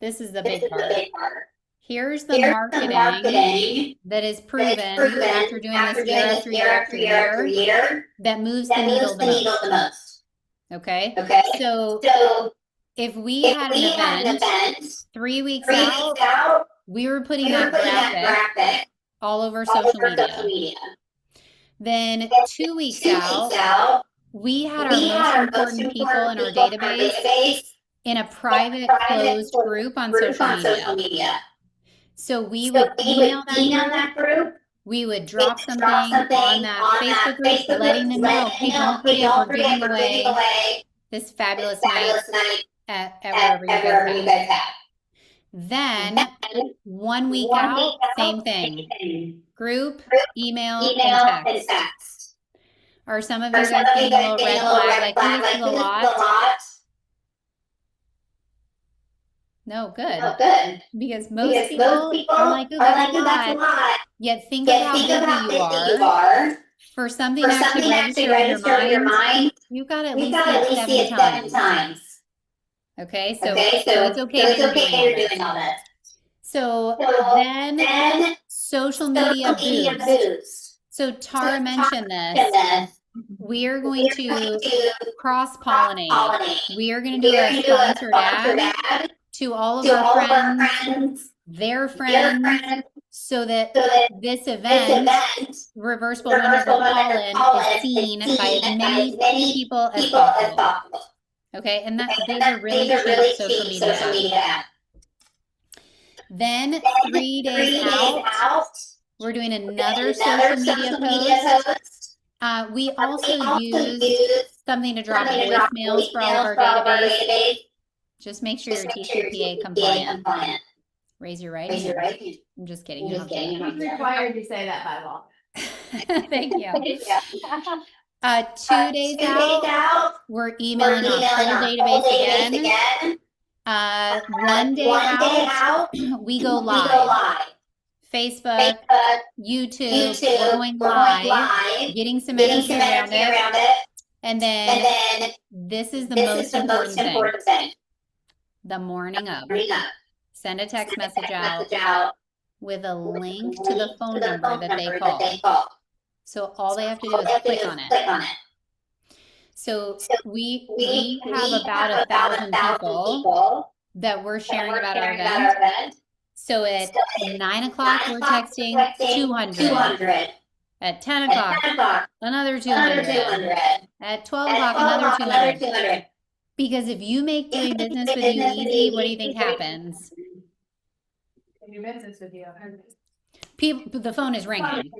this is the big part. Here's the marketing that is proven after doing this year after year that moves the needle the most. Okay? So if we had an event 3 weeks out, we were putting that graphic all over social media. Then 2 weeks out, we had our most important people in our database in a private closed group on social media. So we would email that group. We would drop something on that Facebook group, letting them know, hey, don't forget we're giving away this fabulous night at wherever you guys have. Then 1 week out, same thing. Group, email, and text. Are some of you guys getting a little red flag? Like, this is a lot? No, good. Because most people are like, oh, that's a lot. Yet think of how busy you are. For something to actually register in your mind, you've got to at least see it 7 times. Okay, so it's okay that you're doing all that. So then social media boost. So Tara mentioned this. We are going to cross-pollinate. We are going to do a sponsored ad to all of our friends, their friends, so that this event, Reverse Goal 100 Call-In, is seen by as many people as possible. Okay, and those are really cheap social media. Then 3 days out, we're doing another social media post. We also use something to drop voicemails for all of our database. Just make sure you're TCPA compliant. Raise your right hand. I'm just kidding. You're required to say that by law. Thank you. 2 days out, we're emailing our whole database again. 1 day out, we go live. Facebook, YouTube, we're going live, getting some energy around it. And then this is the most important thing. The morning of. Send a text message out with a link to the phone number that they call. So all they have to do is click on it. So we have about 1,000 people that we're sharing about our event. So at 9 o'clock, we're texting 200. At 10 o'clock, another 200. At 12 o'clock, another 200. Because if you make doing business with you easy, what do you think happens? Do business with you. The phone is ringing.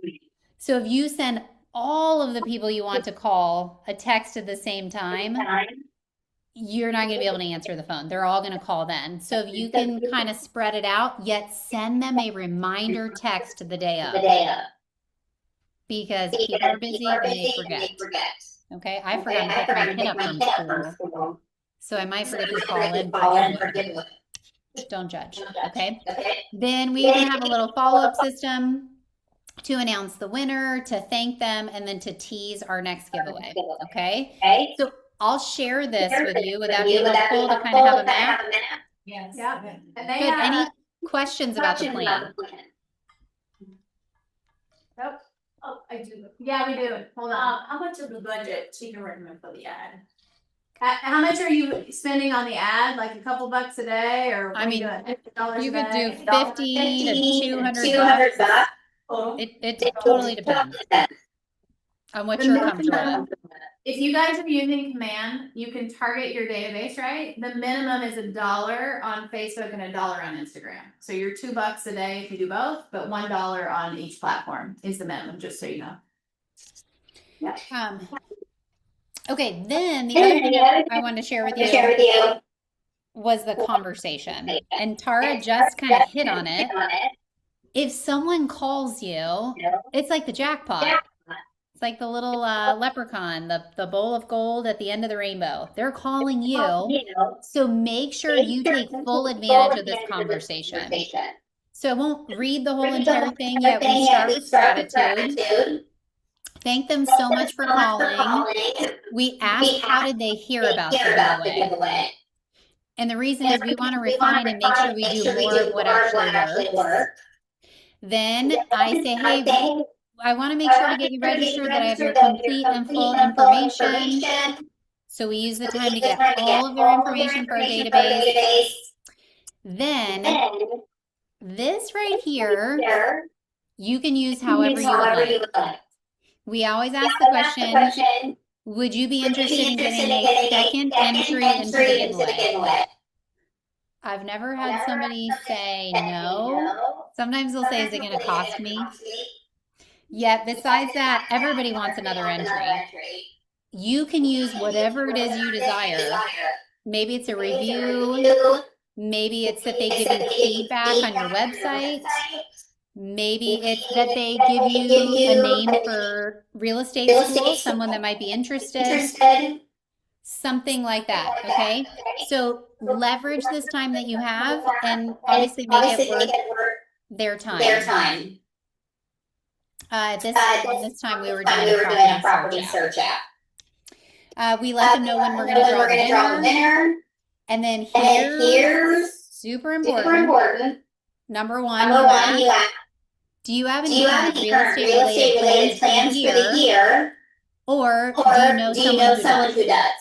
So if you send all of the people you want to call a text at the same time, you're not gonna be able to answer the phone. They're all gonna call then. So if you can kind of spread it out, yet send them a reminder text the day of. Because people are busy and they forget. Okay, I forgot to pick my kid up from school. So I might forget to call in for a giveaway. Don't judge, okay? Then we even have a little follow-up system to announce the winner, to thank them, and then to tease our next giveaway, okay? So I'll share this with you. Would that be helpful to kind of have a map? Yes. Yeah. And they Good, any have, questions about the plan? oh, I do. Yeah, we do. Hold on. How much of the budget she can recommend for the ad? How much are you spending on the ad? Like a couple bucks a day or? I mean, $50 You a could day? do 50 to 200 bucks. It totally depends on what you're comfortable with. If you guys are using Command, you can target your database, right? The minimum is $1 on Facebook and $1 on Instagram. So you're $2 a day if you do both, but $1 on each platform is the minimum, just so you know. Okay, then the other thing I wanted to share with you was the conversation. And Tara just kind of hit on it. If someone calls you, it's like the jackpot. It's like the little leprechaun, the bowl of gold at the end of the rainbow. They're calling you. So make sure you take full advantage of this conversation. So I won't read the whole entire thing yet. We start with gratitude. Thank them so much for calling. We ask, how did they hear about the giveaway? And the reason is we want to refine and make sure we do more of what actually works. Then I say, hey, I want to make sure to get you registered, that I have your complete and full information. So we use the time to get all of their information for our database. Then this right here, you can use however you would like. We always ask the question, would you be interested in getting a second entry into the giveaway? I've never had somebody say no. Sometimes they'll say, is it going to cost me? Yet besides that, everybody wants another entry. You can use whatever it is you desire. Maybe it's a review. Maybe it's that they give you feedback on your website. Maybe it's that they give you a name for real estate school, someone that might be interested. Something like that, okay? So leverage this time that you have and obviously make it worth their time. This time we were doing a property search app. We let them know when we're going to draw the winner. And then here's super important. Number one, you ask, do you have any real estate related plans for the year? Or do you know someone who does?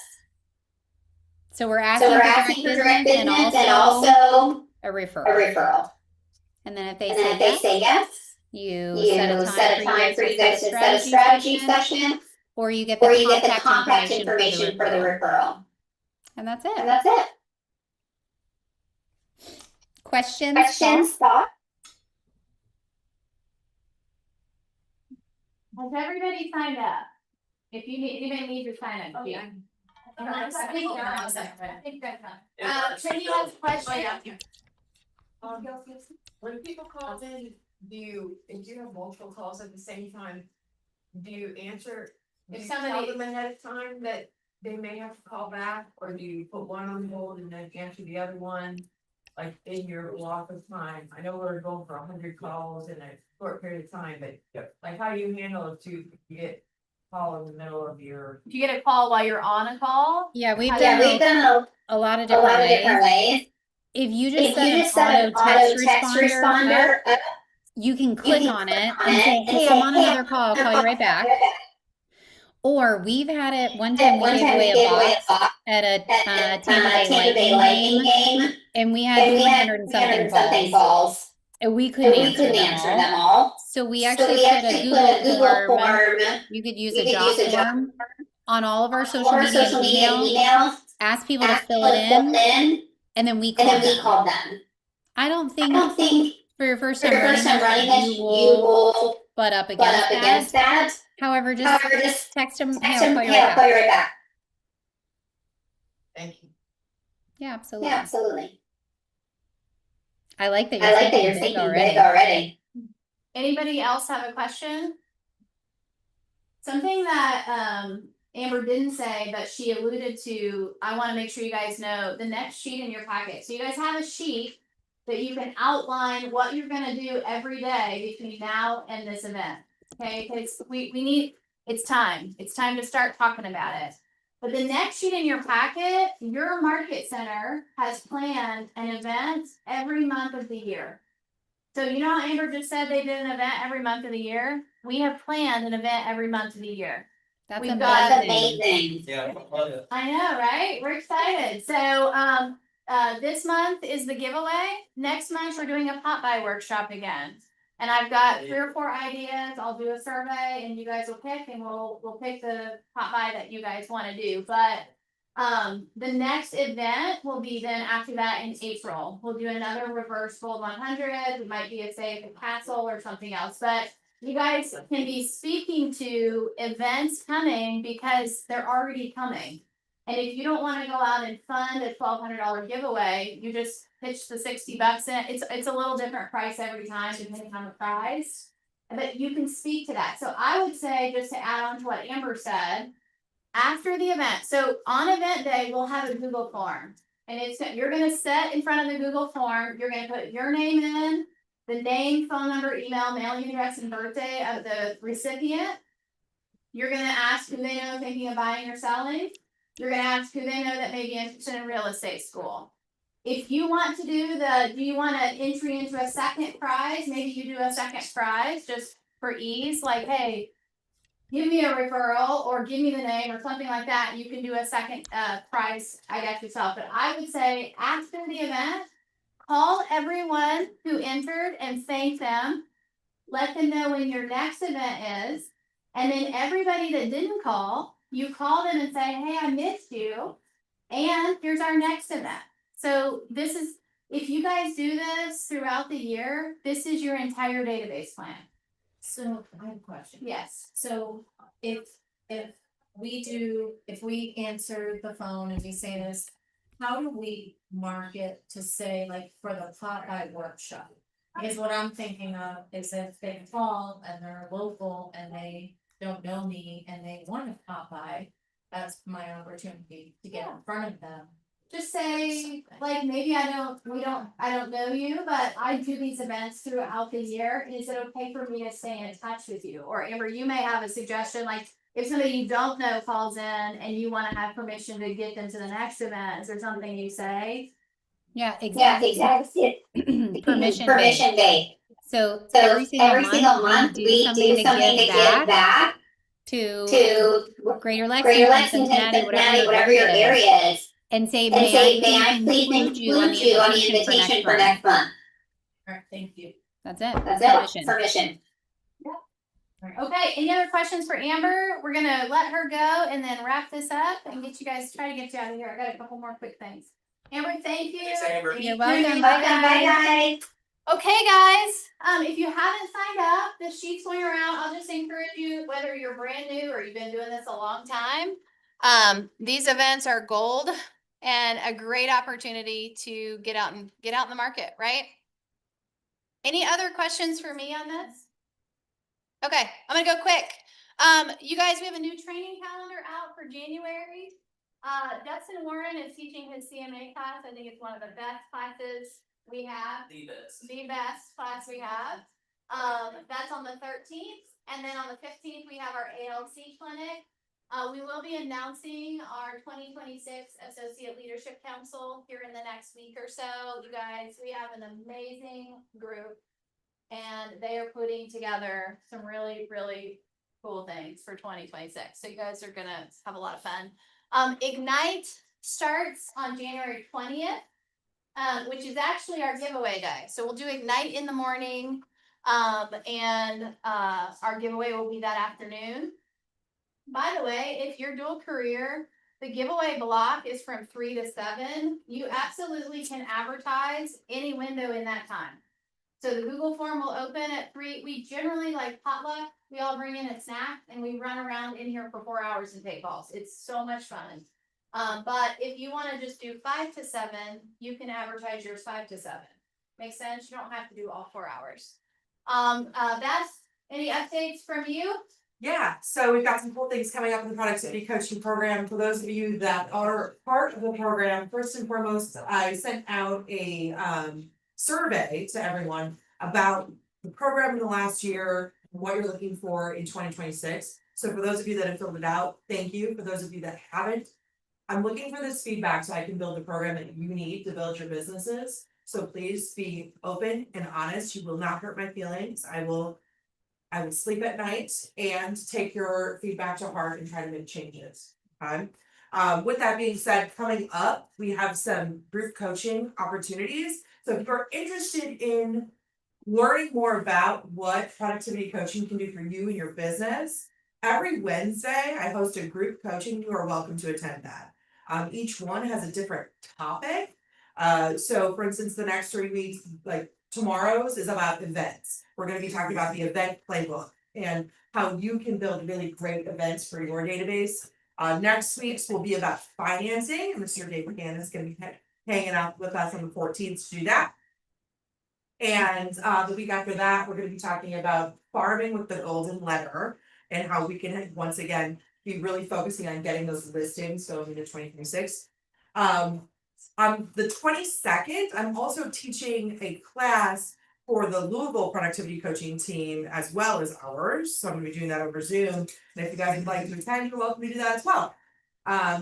So we're asking for direct business and also a referral. And then if they say yes, you set a time for you guys to set a strategy session, or you get the contact information for the referral. And that's it. Questions, thoughts? Has everybody signed up? If you need to sign up. Yeah. Cindy has a question. When people call in, if you have multiple calls at the same time, do you answer? Do you tell them ahead of time that they may have to call back, or do you put one on hold and then answer the other one? Like in your block of time? I know we're going for 100 calls in a short period of time, but like how do you handle it to get call in the middle of your? If you get a call while you're on a call? Yeah, we've done a lot of different ways. If you just set an auto text responder up, you can click on it and say, hey, I'm on another call, I'll call you right back. Or we've had it one time we gave away a box at a Tampa Bay Lightning game, and we had 300 and something calls. And we couldn't answer them all. So we actually put a Google form. You could use a job form on all of our social media emails. Ask people to fill it in, and then we called them. I don't think for your first time running you will butt up against that. However, just text them, hey, I'll call you right back. Thank you. Yeah, absolutely. I like that you're thinking big Oh, already. Anybody else have a question? Something that Amber didn't say, but she alluded to, I wanna make sure you guys know, the next sheet in your packet. So you guys have a sheet that you can outline what you're gonna do every day between now and this event. Okay, cause we need, it's time to start talking about it. But the next sheet in your packet, your market center has planned an event every month of the year. So you know how Amber just said they did an event every month of the year? We have planned an event every month of the year. That's We've got- amazing. Yeah. Love it. I know, right? We're excited. So, this month is the giveaway. Next month, we're doing a pop by workshop again. And I've got 3 or 4 ideas. I'll do a survey and you guys will pick and we'll pick the pop by that you guys wanna do. But the next event will be then after that in April. We'll do another reverse gold 100. It might be a say at the castle or something else, but you guys can be speaking to events coming because they're already coming. And if you don't wanna go out and fund a $1,200 giveaway, you just pitch the $60 in. It's a little different price every time depending on the prize. But you can speak to that. So I would say, just to add on to what Amber said, after the event, so on event day, we'll have a Google form. And you're gonna set in front of the Google form, you're gonna put your name in, the name, phone number, email, mailing address, and birthday of the recipient. You're gonna ask who they know thinking of buying or selling. You're gonna ask who they know that may be interested in real estate school. If you want to do you want an entry into a second prize? Maybe you do a second prize just for ease, like, hey, give me a referral or give me the name or something like that. You can do a second prize, I guess yourself. But I would say after the event, call everyone who entered and thank them. Let them know when your next event is. And then everybody that didn't call, you call them and say, hey, I missed you. And here's our next event. So this is, if you guys do this throughout the year, this is your entire database plan. So I have a question. Yes. So if we answer the phone and we say this, how do we market to say like for the pop by workshop? Because what I'm thinking of is if they call and they're local and they don't know me and they want to pop by, that's my opportunity to get in front of them. Just say, like, maybe I don't know you, but I do these events throughout the year. Is it okay for me to stay in touch with you? Or Amber, you may have a suggestion, like, if somebody you don't know calls in and you wanna have permission to get them to the next event, is there something you say? Yeah, exactly. Permission based. So every single month we do something to give back to Greater Lexington, Cincinnati, whatever your area is. And say, may I please include you on the invitation for next month. Alright, thank you. That's it. Permission. Okay, any other questions for Amber? We're gonna let her go and then wrap this up and try to get you out of here. I got a couple more quick things. Amber, thank you. Thanks, Amber. You're welcome. Bye, guys. Okay, guys, if you haven't signed up, the sheet's going around. I'll just encourage you, whether you're brand new or you've been doing this a long time. These events are gold and a great opportunity to get out in the market, right? Any other questions for me on this? Okay, I'm gonna go quick. You guys, we have a new training calendar out for January. Dustin Warren is teaching his CMA class. I think it's one of the best classes we have. The best class we have. That's on the 13th. And then on the 15th, we have our ALC clinic. We will be announcing our 2026 Associate Leadership Council here in the next week or so. You guys, we have an amazing group and they are putting together some really, really cool things for 2026. So you guys are gonna have a lot of fun. Ignite starts on January 20th, which is actually our giveaway day. So we'll do Ignite in the morning, and our giveaway will be that afternoon. By the way, if you're dual career, the giveaway block is from 3 to 7. You absolutely can advertise any window in that time. So the Google form will open at 3. We generally like potluck. We all bring in a snack and we run around in here for 4 hours and take calls. It's so much fun. But if you wanna just do 5 to 7, you can advertise yours 5 to 7. Makes sense? You don't have to do all 4 hours. That's, any updates from you? Yeah, so we've got some cool things coming up in the productivity coaching program. For those of you that are part of the program, first and foremost, I sent out a survey to everyone about the program in the last year, what you're looking for in 2026. So for those of you that have filled it out, thank you. For those of you that haven't, I'm looking for this feedback so I can build the program that you need to build your businesses. So please be open and honest. You will not hurt my feelings. I will sleep at night and take your feedback to heart and try to make changes. Okay. With that being said, coming up, we have some group coaching opportunities. So if you're interested in learning more about what productivity coaching can do for you and your business, every Wednesday I host a group coaching. You are welcome to attend that. Each one has a different topic. So for instance, the next 3 weeks, like tomorrow's is about events. We're gonna be talking about the event playbook and how you can build really great events for your database. Next week's will be about financing, and Mr. Dave McGann is gonna be hanging out with us on the 14th to do that. And the week after that, we're gonna be talking about farming with the golden letter and how we can once again be really focusing on getting those listings going into 2026. On the 22nd, I'm also teaching a class for the Louisville productivity coaching team as well as ours. So I'm gonna be doing that over Zoom. And if you guys would like to attend, you're welcome to do that as well.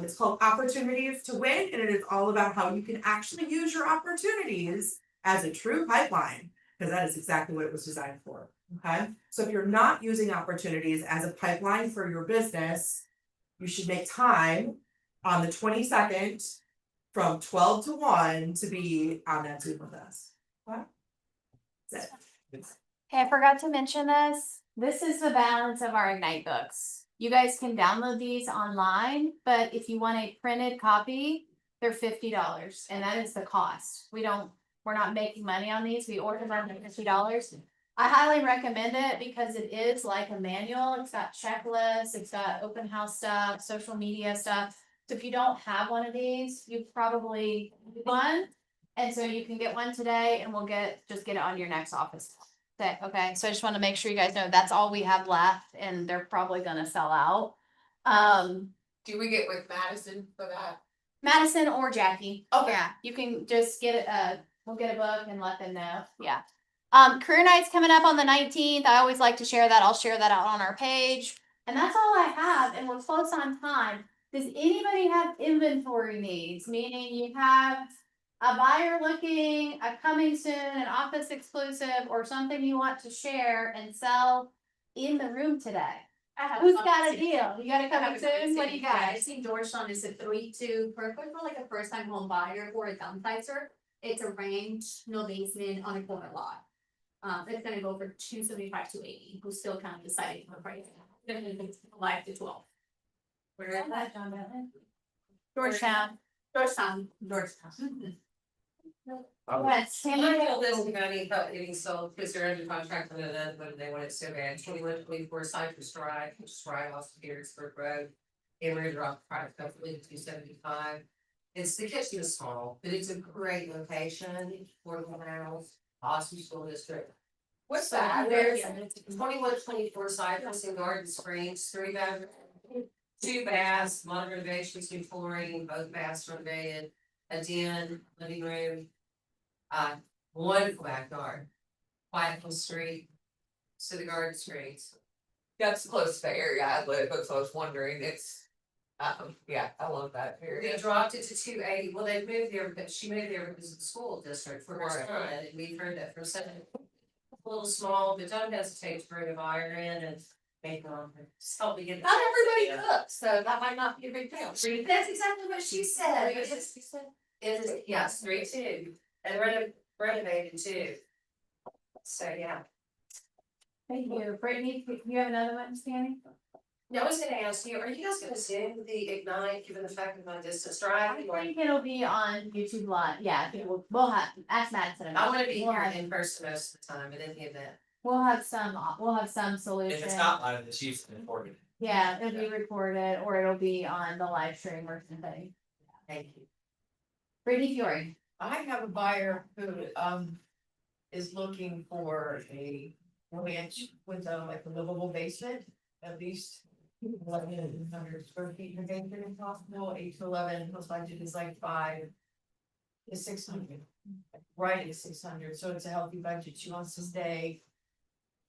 It's called Opportunities to Win, and it is all about how you can actually use your opportunities as a true pipeline, because that is exactly what it was designed for. Okay, so if you're not using opportunities as a pipeline for your business, you should make time on the 22nd from 12 to 1 to be on that Zoom with us. What? That's it. Hey, I forgot to mention this. This is the balance of our Ignite books. You guys can download these online, but if you want a printed copy, they're $50, and that is the cost. We're not making money on these. We ordered them at $50. I highly recommend it because it is like a manual. It's got checklists, it's got open house stuff, social media stuff. So if you don't have one of these, you probably need one. And so you can get one today and we'll just get it on your next office day. Okay, so I just want to make sure you guys know that's all we have left and they're probably gonna sell out. Do we get with Madison for that? Madison or Jackie. Okay. Yeah, you can just get it, we'll get a book and let them know. Yeah. Career night's coming up on the 19th. I always like to share that. I'll share that out on our page. And that's all I have, and we're close on time. Does anybody have inventory needs? Meaning you have a buyer looking, a coming soon, an office exclusive, or something you want to share and sell in the room today? Who's got a deal? You got a coming soon? What do you got? I think Georgetown is a 3-2 perfect for like a first time home buyer or a downsizer. It's a range, no basement on a corner lot. It's gonna go for 275 to 80. Who's still kind of deciding on the price? It's 5 to 12. Where is that, John Bentley? Georgetown. Georgetown. Yes, I feel this money about getting sold because they're under contract with another one, they want it so bad. 2124 Cypress Drive, which is right off Petersburg Road. And we're gonna drop the price up to 275. The kitchen is small, but it's a great location, affordable house, awesome school district. What's that? There's 2124 Cypress in Garden Springs, 3 bedrooms, 2 baths, modern renovations, new flooring, both baths renovated, a den, living room. Wonderful backyard, Whitehall Street, City Garden Streets. That's close to the area I live, so I was wondering, it's, yeah, I love that area. They dropped it to 280, well, they moved there, but she moved there because of the school district for her son, and we've heard that for a second. A little small, but don't hesitate to bring a buyer in and make them, just help me get. Not everybody cooks, so that might not be a big deal. That's exactly what she said. It is, yes, 3-2, and renovated too. So, yeah. Thank you. Brittany, you have another one, Sandy? No, I was gonna ask you, are you guys gonna Zoom the Ignite, given the fact of my distance drive? I think it'll be on YouTube Live. Yeah, we'll have, ask Madison about I it. wanna be We'll here have- in person most of the time, and in the event. We'll have some solution. If it's not live, it's usually important. Yeah, it'll be recorded or it'll be on the live stream or something. Thank you. Brittany Fiore. I have a buyer who, is looking for a ranch with like a livable basement, at least 1,100 square feet in the basement if possible, 8 to 11, his budget is like 5 to 600. Right at 600, so it's a healthy budget, she wants to stay.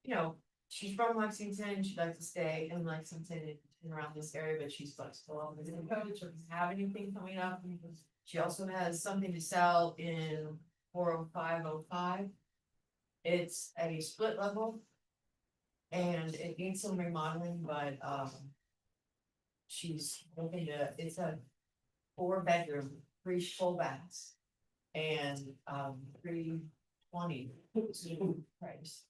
You know, she's from Lexington, she'd like to stay in Lexington and around this area, but she's flexible, and doesn't coach or have anything coming up. She also has something to sell in 40505. It's a split level. And it needs some remodeling, but she's looking to, it's a 4-bedroom, 3 full baths. And 320 price.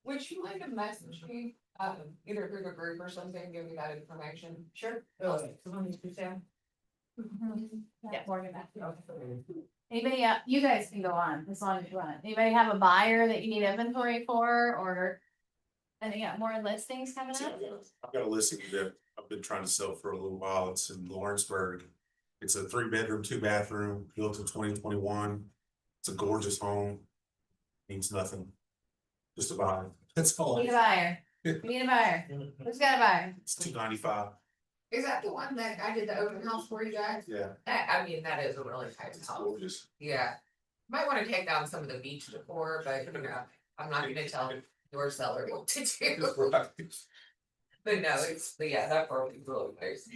Would you like a message me, either through the group or something, give me that information? Sure. Okay, so let me put down. Yeah, Morgan. Anybody, you guys can go on as long as you want. Anybody have a buyer that you need inventory for or? And you got more listings coming up? I've got a listing that I've been trying to sell for a little while. It's in Lawrenceburg. It's a 3-bedroom, 2-bathroom, built in 2021. It's a gorgeous home. Needs nothing. Just a buy. That's all. Need a buyer. Need a buyer. Who's got a buyer? It's $295. Is that the one that I did the open house for you guys? Yeah. I mean, that is a really nice It's house. gorgeous. Yeah. Might wanna take down some of the beach decor, but you know, I'm not gonna tell your seller what to do. But no, but yeah, that part was really nice.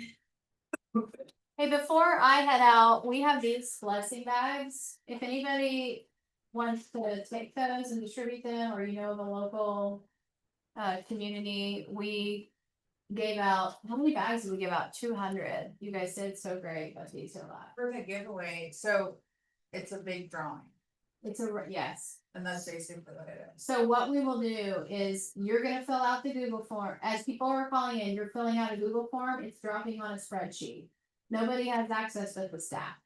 Hey, before I head out, we have these blessing bags. If anybody wants to take those and distribute them, or you know the local community, we gave out, how many bags did we give out? 200. You guys did so great, but these are a lot. For the giveaway, so it's a big drawing, It's yes. and that's basically what it is. So what we will do is you're gonna fill out the Google form. As people are calling in, you're filling out a Google form, it's dropping on a spreadsheet. Nobody has access but the staff.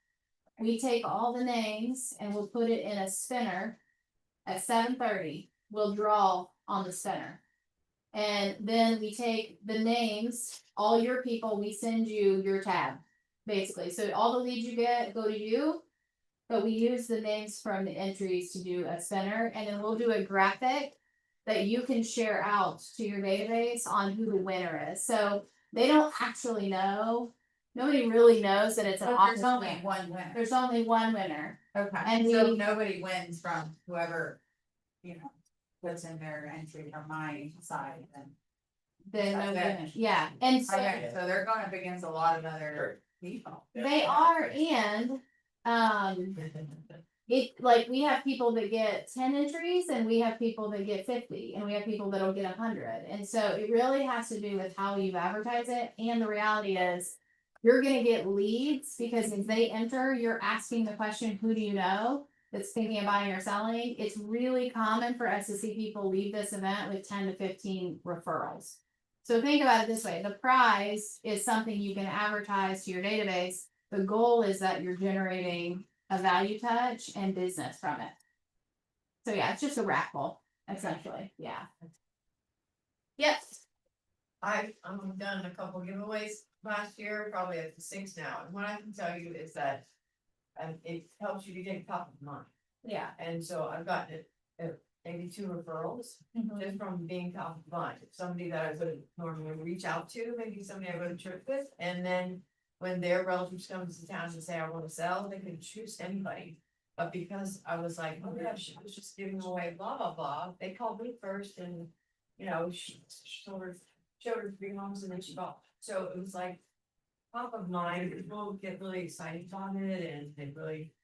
We take all the names and we'll put it in a spinner. At 7:30, we'll draw on the spinner. And then we take the names, all your people, we send you your tab, basically. So all the leads you get go to you. But we use the names from the entries to do a spinner, and then we'll do a graphic that you can share out to your database on who the winner is. So they don't actually know. Nobody really knows that it's an But there's awesome only win. one winner. There's only one winner. Okay, And so we- nobody wins from whoever, you know, puts in their entry from my side and. Then no Okay. winner. Yeah, and so Okay, so they're going up against a lot of other people. they are, and it, like, we have people that get 10 entries and we have people that get 50 and we have people that'll get 100. And so it really has to do with how you advertise it. And the reality is you're gonna get leads because if they enter, you're asking the question, who do you know that's thinking of buying or selling? It's really common for us to see people leave this event with 10 to 15 referrals. So think about it this way, the prize is something you can advertise to your database. The goal is that you're generating a value touch and business from it. So yeah, it's just a raffle, essentially, yeah. Yes. I've done a couple giveaways last year, probably up to 6 now, and what I can tell you is that. It helps you to get top of mind, Yeah. and so I've gotten maybe 2 referrals. Just from being top of mind, somebody that I would normally reach out to, maybe somebody I go to church with, and then. When their relatives come to town and say, I wanna sell, they could choose anybody. But because I was like, oh yeah, she was just giving away blah, blah, blah, they called me first and, you know, she showed her 3 homes and then she bought. So it was like top of mind, people get really excited about it and they really.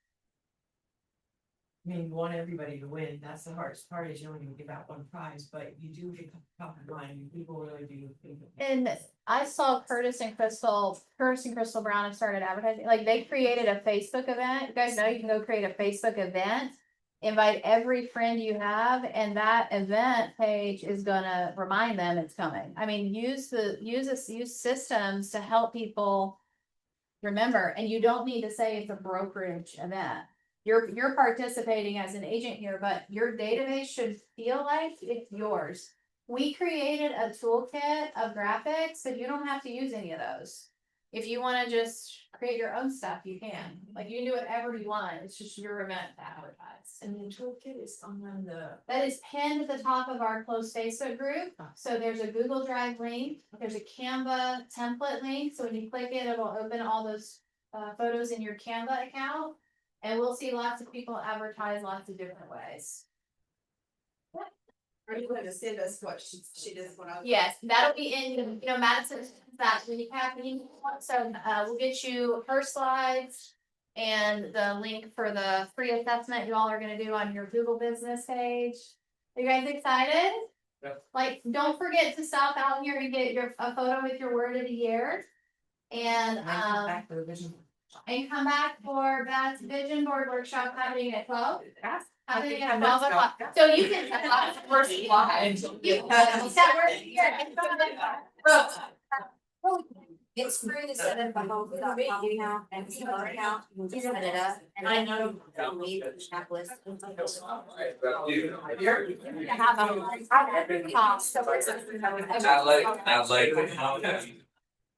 I mean, you want everybody to win, that's the hardest part is you don't even give out one prize, but you do get top of mind, and people really do think of it. And I saw Curtis and Crystal Brown have started advertising, like they created a Facebook event. You guys know you can go create a Facebook event. Invite every friend you have and that event page is gonna remind them it's coming. I mean, use systems to help people remember, and you don't need to say it's a brokerage event. You're participating as an agent here, but your database should feel like it's yours. we created a toolkit of graphics, so you don't have to use any of those. If you wanna just create your own stuff, you can, like, you can do whatever you want, it's just your event to advertise. And the toolkit is on the. That is pinned at the top of our closed Facebook group, so there's a Google Drive link, there's a Canva template link, so when you click it, it'll open all those photos in your Canva account. And we'll see lots of people advertise lots of different ways. Are you gonna send us what she does when I? Yes, that'll be in, you know, Madison, that's really happening, so, we'll get you her slides. And the link for the free assessment you all are gonna do on your Google business page. Are you guys excited? Yep. Like, don't forget to stop out here and get a photo with your word of the year. And, and come back for that vision board workshop happening at 12. Happening at 12 o'clock. So you can. First slide. That works here. It's free to set up a whole account and email account, you set it up, and I know you need a checklist.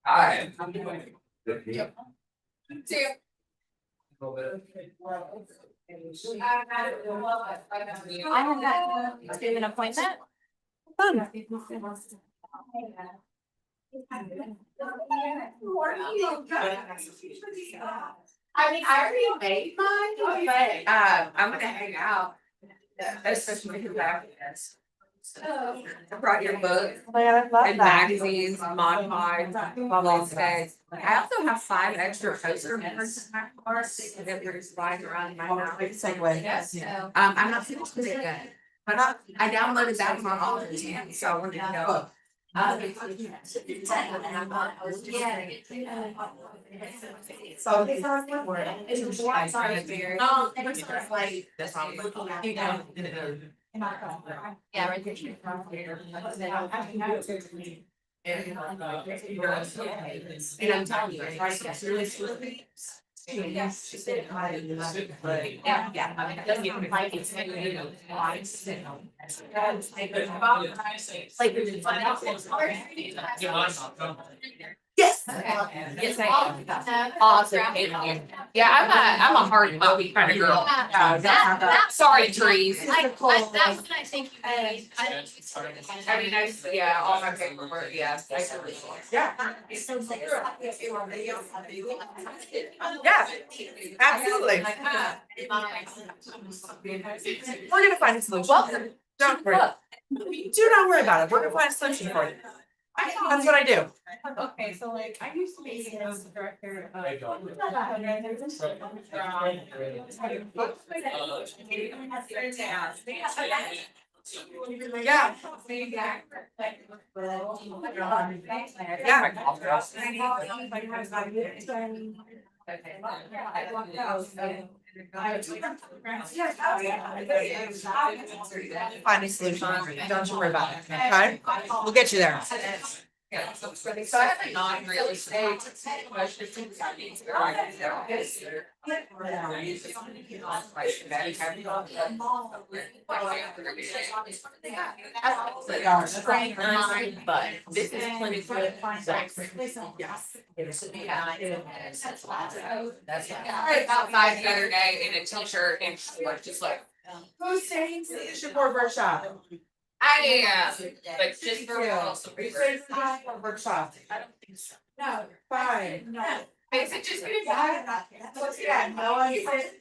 Hi. I have got an appointment. I mean, I already made mine, but I'm gonna hang out. Especially because I brought your book and magazines, Mod Podge, bubble space. I also have 5 extra poster boards in my car that we're just flying around my house. So. I'm not finished with it yet, but I downloaded that from all of the so I wanted to know. So it's hard to work. It's like. That's all I'm looking at. Yeah, right there. And I'm telling you, it's right, it's really sweet. Yes, she said. Yes. Yes, Awesome. Yeah, I'm a hard copy kind of girl. Sorry, trees. That's what I think you need. I mean, yeah, all my paperwork, yeah. Yeah. Yeah, absolutely. We're gonna find a solution. Welcome. Don't worry. Do not worry about it. We're gonna find a solution for you. That's what I do. Okay, so like, I used to be the director of. Yeah. Find a solution. Don't you worry about it. Okay? We'll get you there. Yeah, so I have a non-real estate question. But this is plenty good. Yes. That's outside the other day in a t-shirt and just like. Who's saying leadership board workshop? I like just for also. Workshop. I don't think so. No. Fine. No. Is it just? Yeah, no, I said.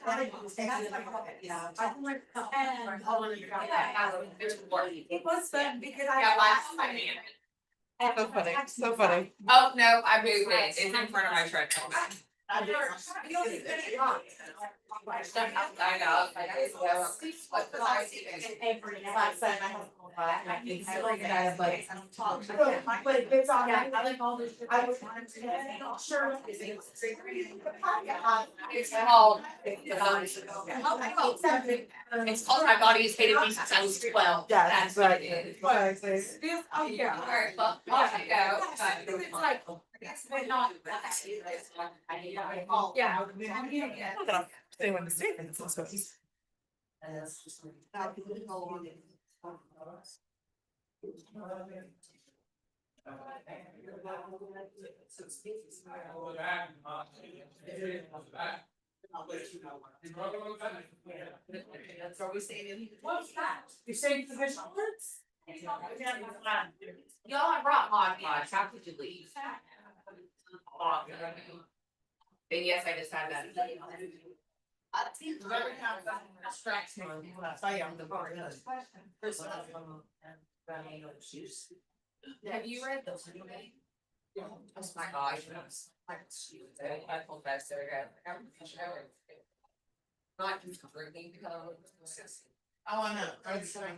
It was fun because Yeah, last time. So funny, so funny. Oh, no, I moved it. It's in front of my truck. I know. But it's all right, I like all this. I was sure. It's called. It's called My Body Is Hated Me Since I Was 12. Yeah, that's right. Oh, yeah. Alright, well, off you go. It's like. But not. Yeah. They want to say this, that's what he's. That's what we say. What's that? You say division words? Y'all, I brought Mod Podge, how could you leave? And yes, I just had that. Have you read those? Oh my gosh. I told that story. Not just drinking because. I wanna, I'm sorry.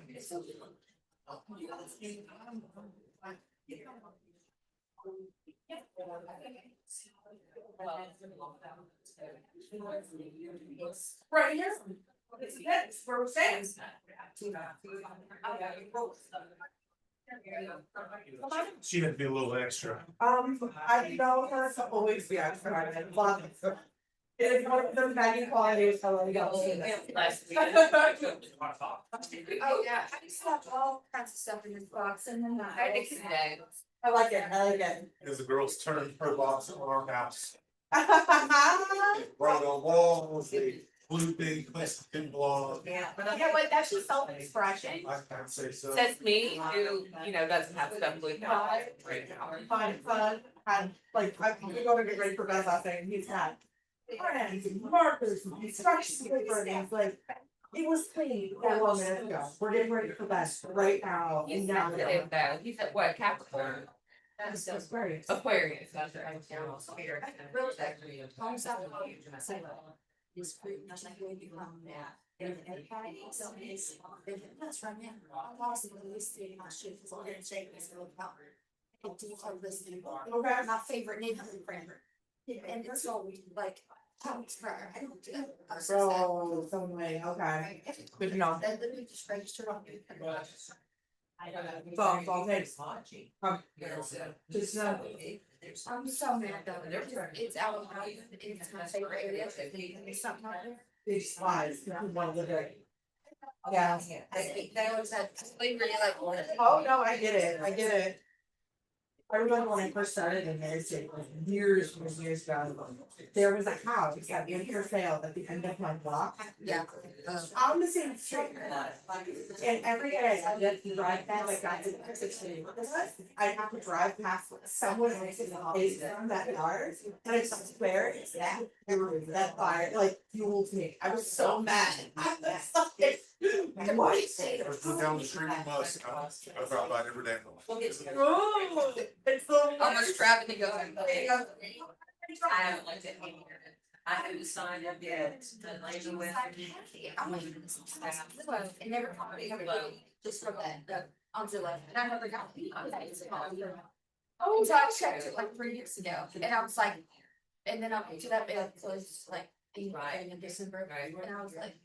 Right here. It's where we're saying. She had to be a little extra. I know her to always be extra, I love it. It is one of the many qualities I love about you. Oh, yeah, I just have all kinds of stuff in this box and then I think today. I like it, I like it. As the girls turned her box on our house. Right on walls, they blue big Mexican blog. Yeah. Yeah, but that's just self-expression. I can't say so. Says me, who, you know, doesn't have stuff with right now. Fun, and like, we're gonna get ready for Beth, I think, he's had. Friends, markers, instructions paper, and it's like, it was clean 4 minutes ago, we're getting ready for Beth right now. He's and now. sensitive though, he's at what, Capricorn? That's Aquarius. Aquarius, that's right. This fruit, and I was like, where do you from that? And everybody, so it's, that's right now, I lost it when we stayed in my shoes, so I'm gonna shake this little powder. And do you listening? Okay. My favorite neighborhood friend. And it's all like, how it's for, I don't do. So, some way, okay. Good to know. Let me just register on you. I don't know. So, thanks. Just, I'm so mad though, it's out of my, it's my favorite area, it's something out there. these slides, one of the day. Yeah. They always had, they really like. Oh, no, I get it. I remember when I first started in this, it was years ago, there was a house that was for sale at the end of my block. Yeah. On the same street. And every day I had to drive past, like, I have to drive past someone else's place from that yard, and I swear it's that fire, like, fueled me, I was so mad. I was like, what is it? I was going down the street from us, I drive by every day. Oh, it's so. Almost driving to go. I haven't looked at it. I haven't signed up yet, the lady with. I'm like, it never caught me, just from that, onto like, and I never got it. Oh, so I checked it like 3 weeks ago, and I was like, and then I went to that bed, so it's like, in December, and I was like.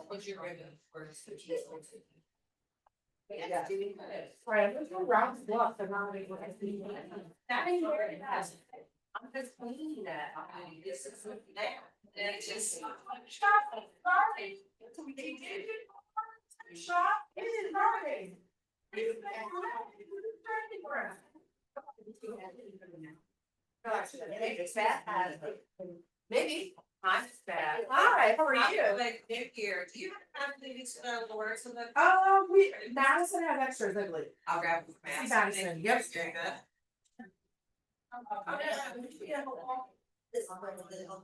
What's your rating for? Yeah. Right, there's no round block, they're not able to see. That ain't where it has. I'm just cleaning that, I mean, this is there, and it's just. Shop, it is Friday. Maybe. I'm bad. Hi, how are you? Like, new year, do you have these, words in the? We, Madison have extras, I believe. I'll grab. Madison, yep. Very good.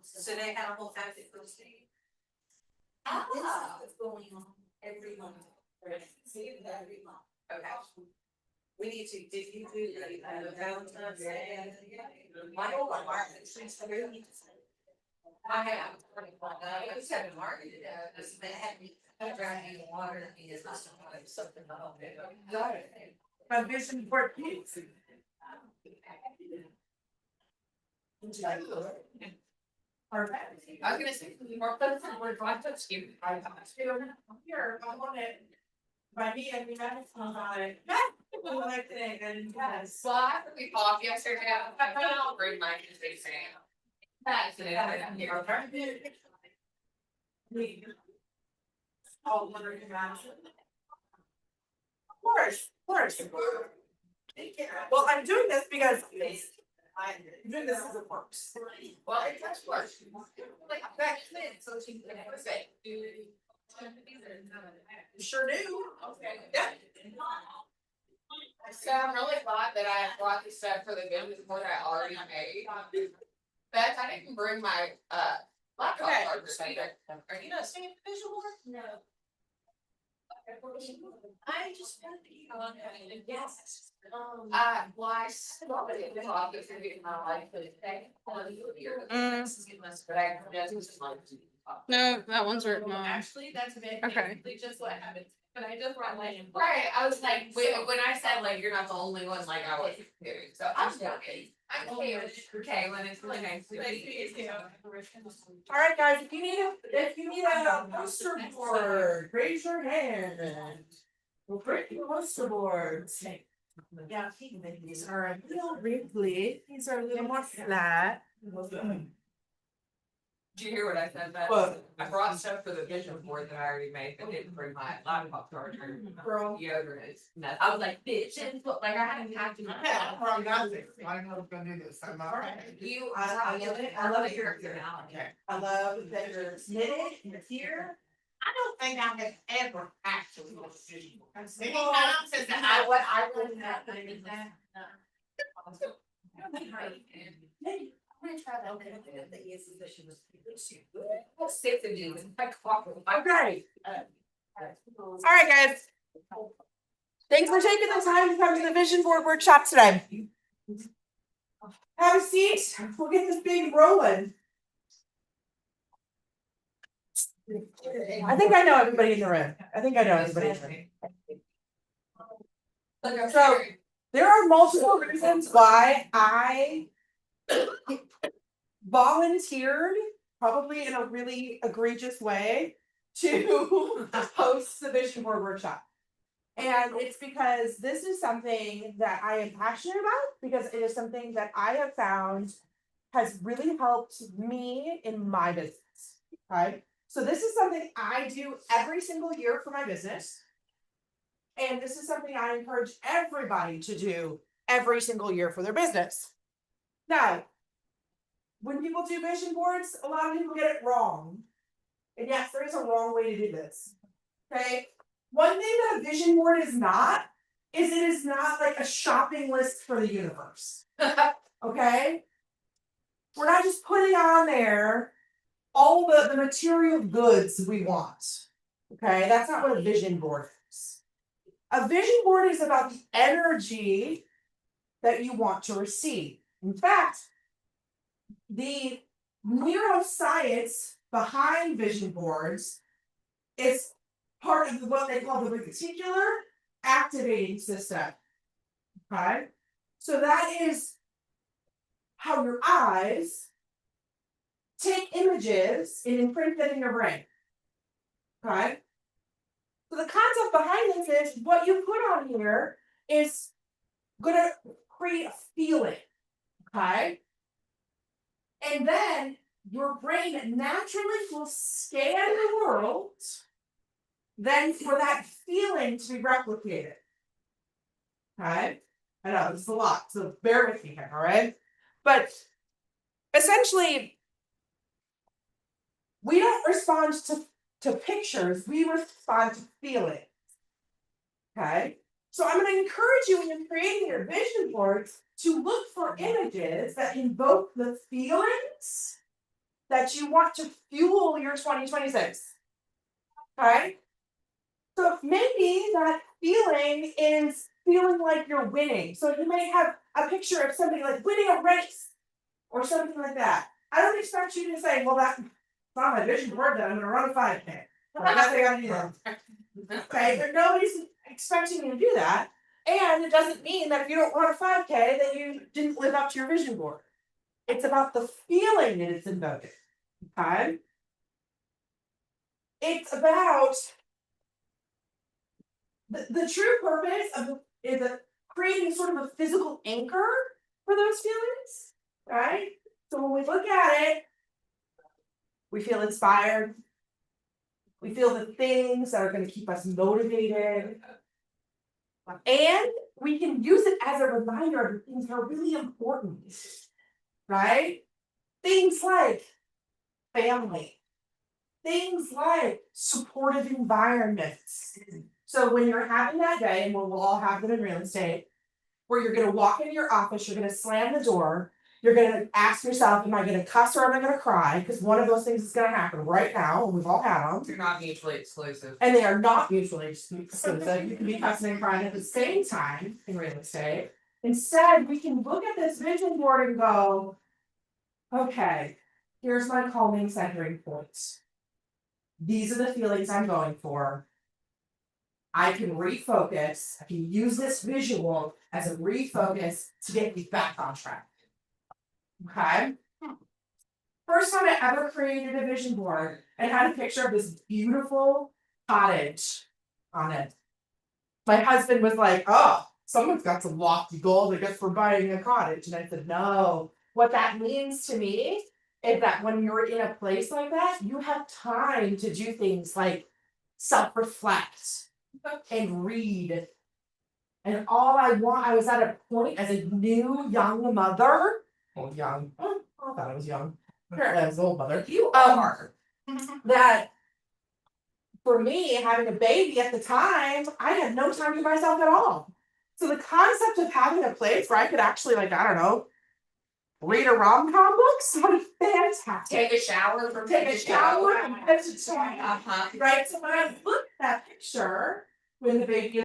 So they had a whole family first thing. This is going on every month. Every month. Okay. We need to, did you do the Valentine's Day? My whole heart, I have. I was having marketed it, this man had me, drowning in the water, he is not something. Got it. My vision for kids. Perfect. I was gonna say, more places where I touched you. Here, I want it. By me, I mean, that's not it. We like it, and yes. Well, after we talked yesterday, I'll bring my Tuesday saying. That's it. Oh, wondering about. course. Well, I'm doing this because I'm doing this as a course. Well, it does work. Like, back then, so she can say. Sure do. Okay. Yeah. So I'm really glad that I brought this stuff for the business board I already made. Beth, I didn't bring my laptop Okay. charger either. Are you not seeing the visual board? No. I just wanted to be on, yes. Well, I saw it in the office and getting my life for the day. But I just like. No, that one's written on. Actually, that's Okay. just what happened, but I just brought my. Right, I was like, when I said like, you're not the only one, like I wasn't kidding, so I'm joking. I'm Kaylin, it's really nice to meet you. All right, guys, if you need a poster board, raise your hand. We'll break the poster boards. Yeah, these are a little wrinkly, these are a little more flat. Did you hear what I said, Beth? What? I brought stuff for the vision board that I already made, but didn't bring my laptop charger. Girl. Deodorant is nuts. I was like, bitch, and look, like I hadn't had to. Yeah, probably not this. I know what's gonna do this. I'm all right. You, I love it. I love your personality. I love that you're knitted and here. I don't think I have ever actually. Many times since I, what I wouldn't have done is that. I'm gonna try that one that uses that she was. What's six of you? Like, Okay. All right, guys. Thanks for taking the time to come to the vision board workshop today. Have a seat. We'll get this baby rolling. I think I know everybody in the room. So there are multiple reasons why I volunteered, probably in a really egregious way, to host the vision board workshop. And it's because this is something that I am passionate about, because it is something that I have found has really helped me in my business. Okay, so this is something I do every single year for my business. And this is something I encourage everybody to do every single year for their business. Now, when people do vision boards, a lot of people get it wrong. And yes, there is a wrong way to do this. Okay. One thing that a vision board is not, is it is not like a shopping list for the universe. Okay. We're not just putting on there all the material goods we want. Okay, that's not what a vision board is. A vision board is about the energy that you want to receive. In fact, the neuroscience behind vision boards is part of what they call the reticular activating system. Okay, so that is how your eyes take images and imprint them in your brain. Okay, so the concept behind this is what you put on here is gonna create a feeling. Okay, and then your brain naturally will scan the world then for that feeling to be replicated. Okay, I know this is a lot, so bear with me here, all right? But essentially, we don't respond to pictures, we respond to feelings. Okay, so I'm going to encourage you when you're creating your vision boards to look for images that invoke the feelings that you want to fuel your 2026. Okay, so maybe that feeling is feeling like you're winning. So you may have a picture of somebody like winning a race or something like that. I don't expect you to say, well, that's not my vision board, that I'm gonna run a 5K. That's what I gotta do that. Okay, but nobody's expecting you to do that. And it doesn't mean that if you don't run a 5K, that you didn't live up to your vision board. It's about the feeling that it's invoking. Okay. It's about the true purpose of is creating sort of a physical anchor for those feelings, right? So when we look at it, we feel inspired. We feel the things that are going to keep us motivated. And we can use it as a reminder of things that are really important, right? Things like family, things like supportive environments. So when you're having that day, and we'll all have them in real estate, where you're gonna walk into your office, you're gonna slam the door, you're gonna ask yourself, am I gonna cuss or am I gonna cry? Because one of those things is gonna happen right now, and we've all had them. They're not mutually exclusive. And they are not mutually exclusive. You can be cussing and crying at the same time in real estate. Instead, we can look at this vision board and go, okay, here's my calming centering points. These are the feelings I'm going for. I can refocus. I can use this visual as a refocus to get me back on track. Okay? First time I ever created a vision board and had a picture of this beautiful cottage on it. My husband was like, oh, someone's got some lofty goals, I guess we're buying a cottage. And I said, no, what that means to me is that when you're in a place like that, you have time to do things like self-reflect and read. And all I was at a point as a new young mother, I thought I was young. Apparently I was an old mother. You are. That for me, having a baby at the time, I had no time to myself at all. So the concept of having a place where I could actually, like, I don't know, read a rom-com book sounded fantastic. Take a shower. Right? So when I looked at that picture, when the baby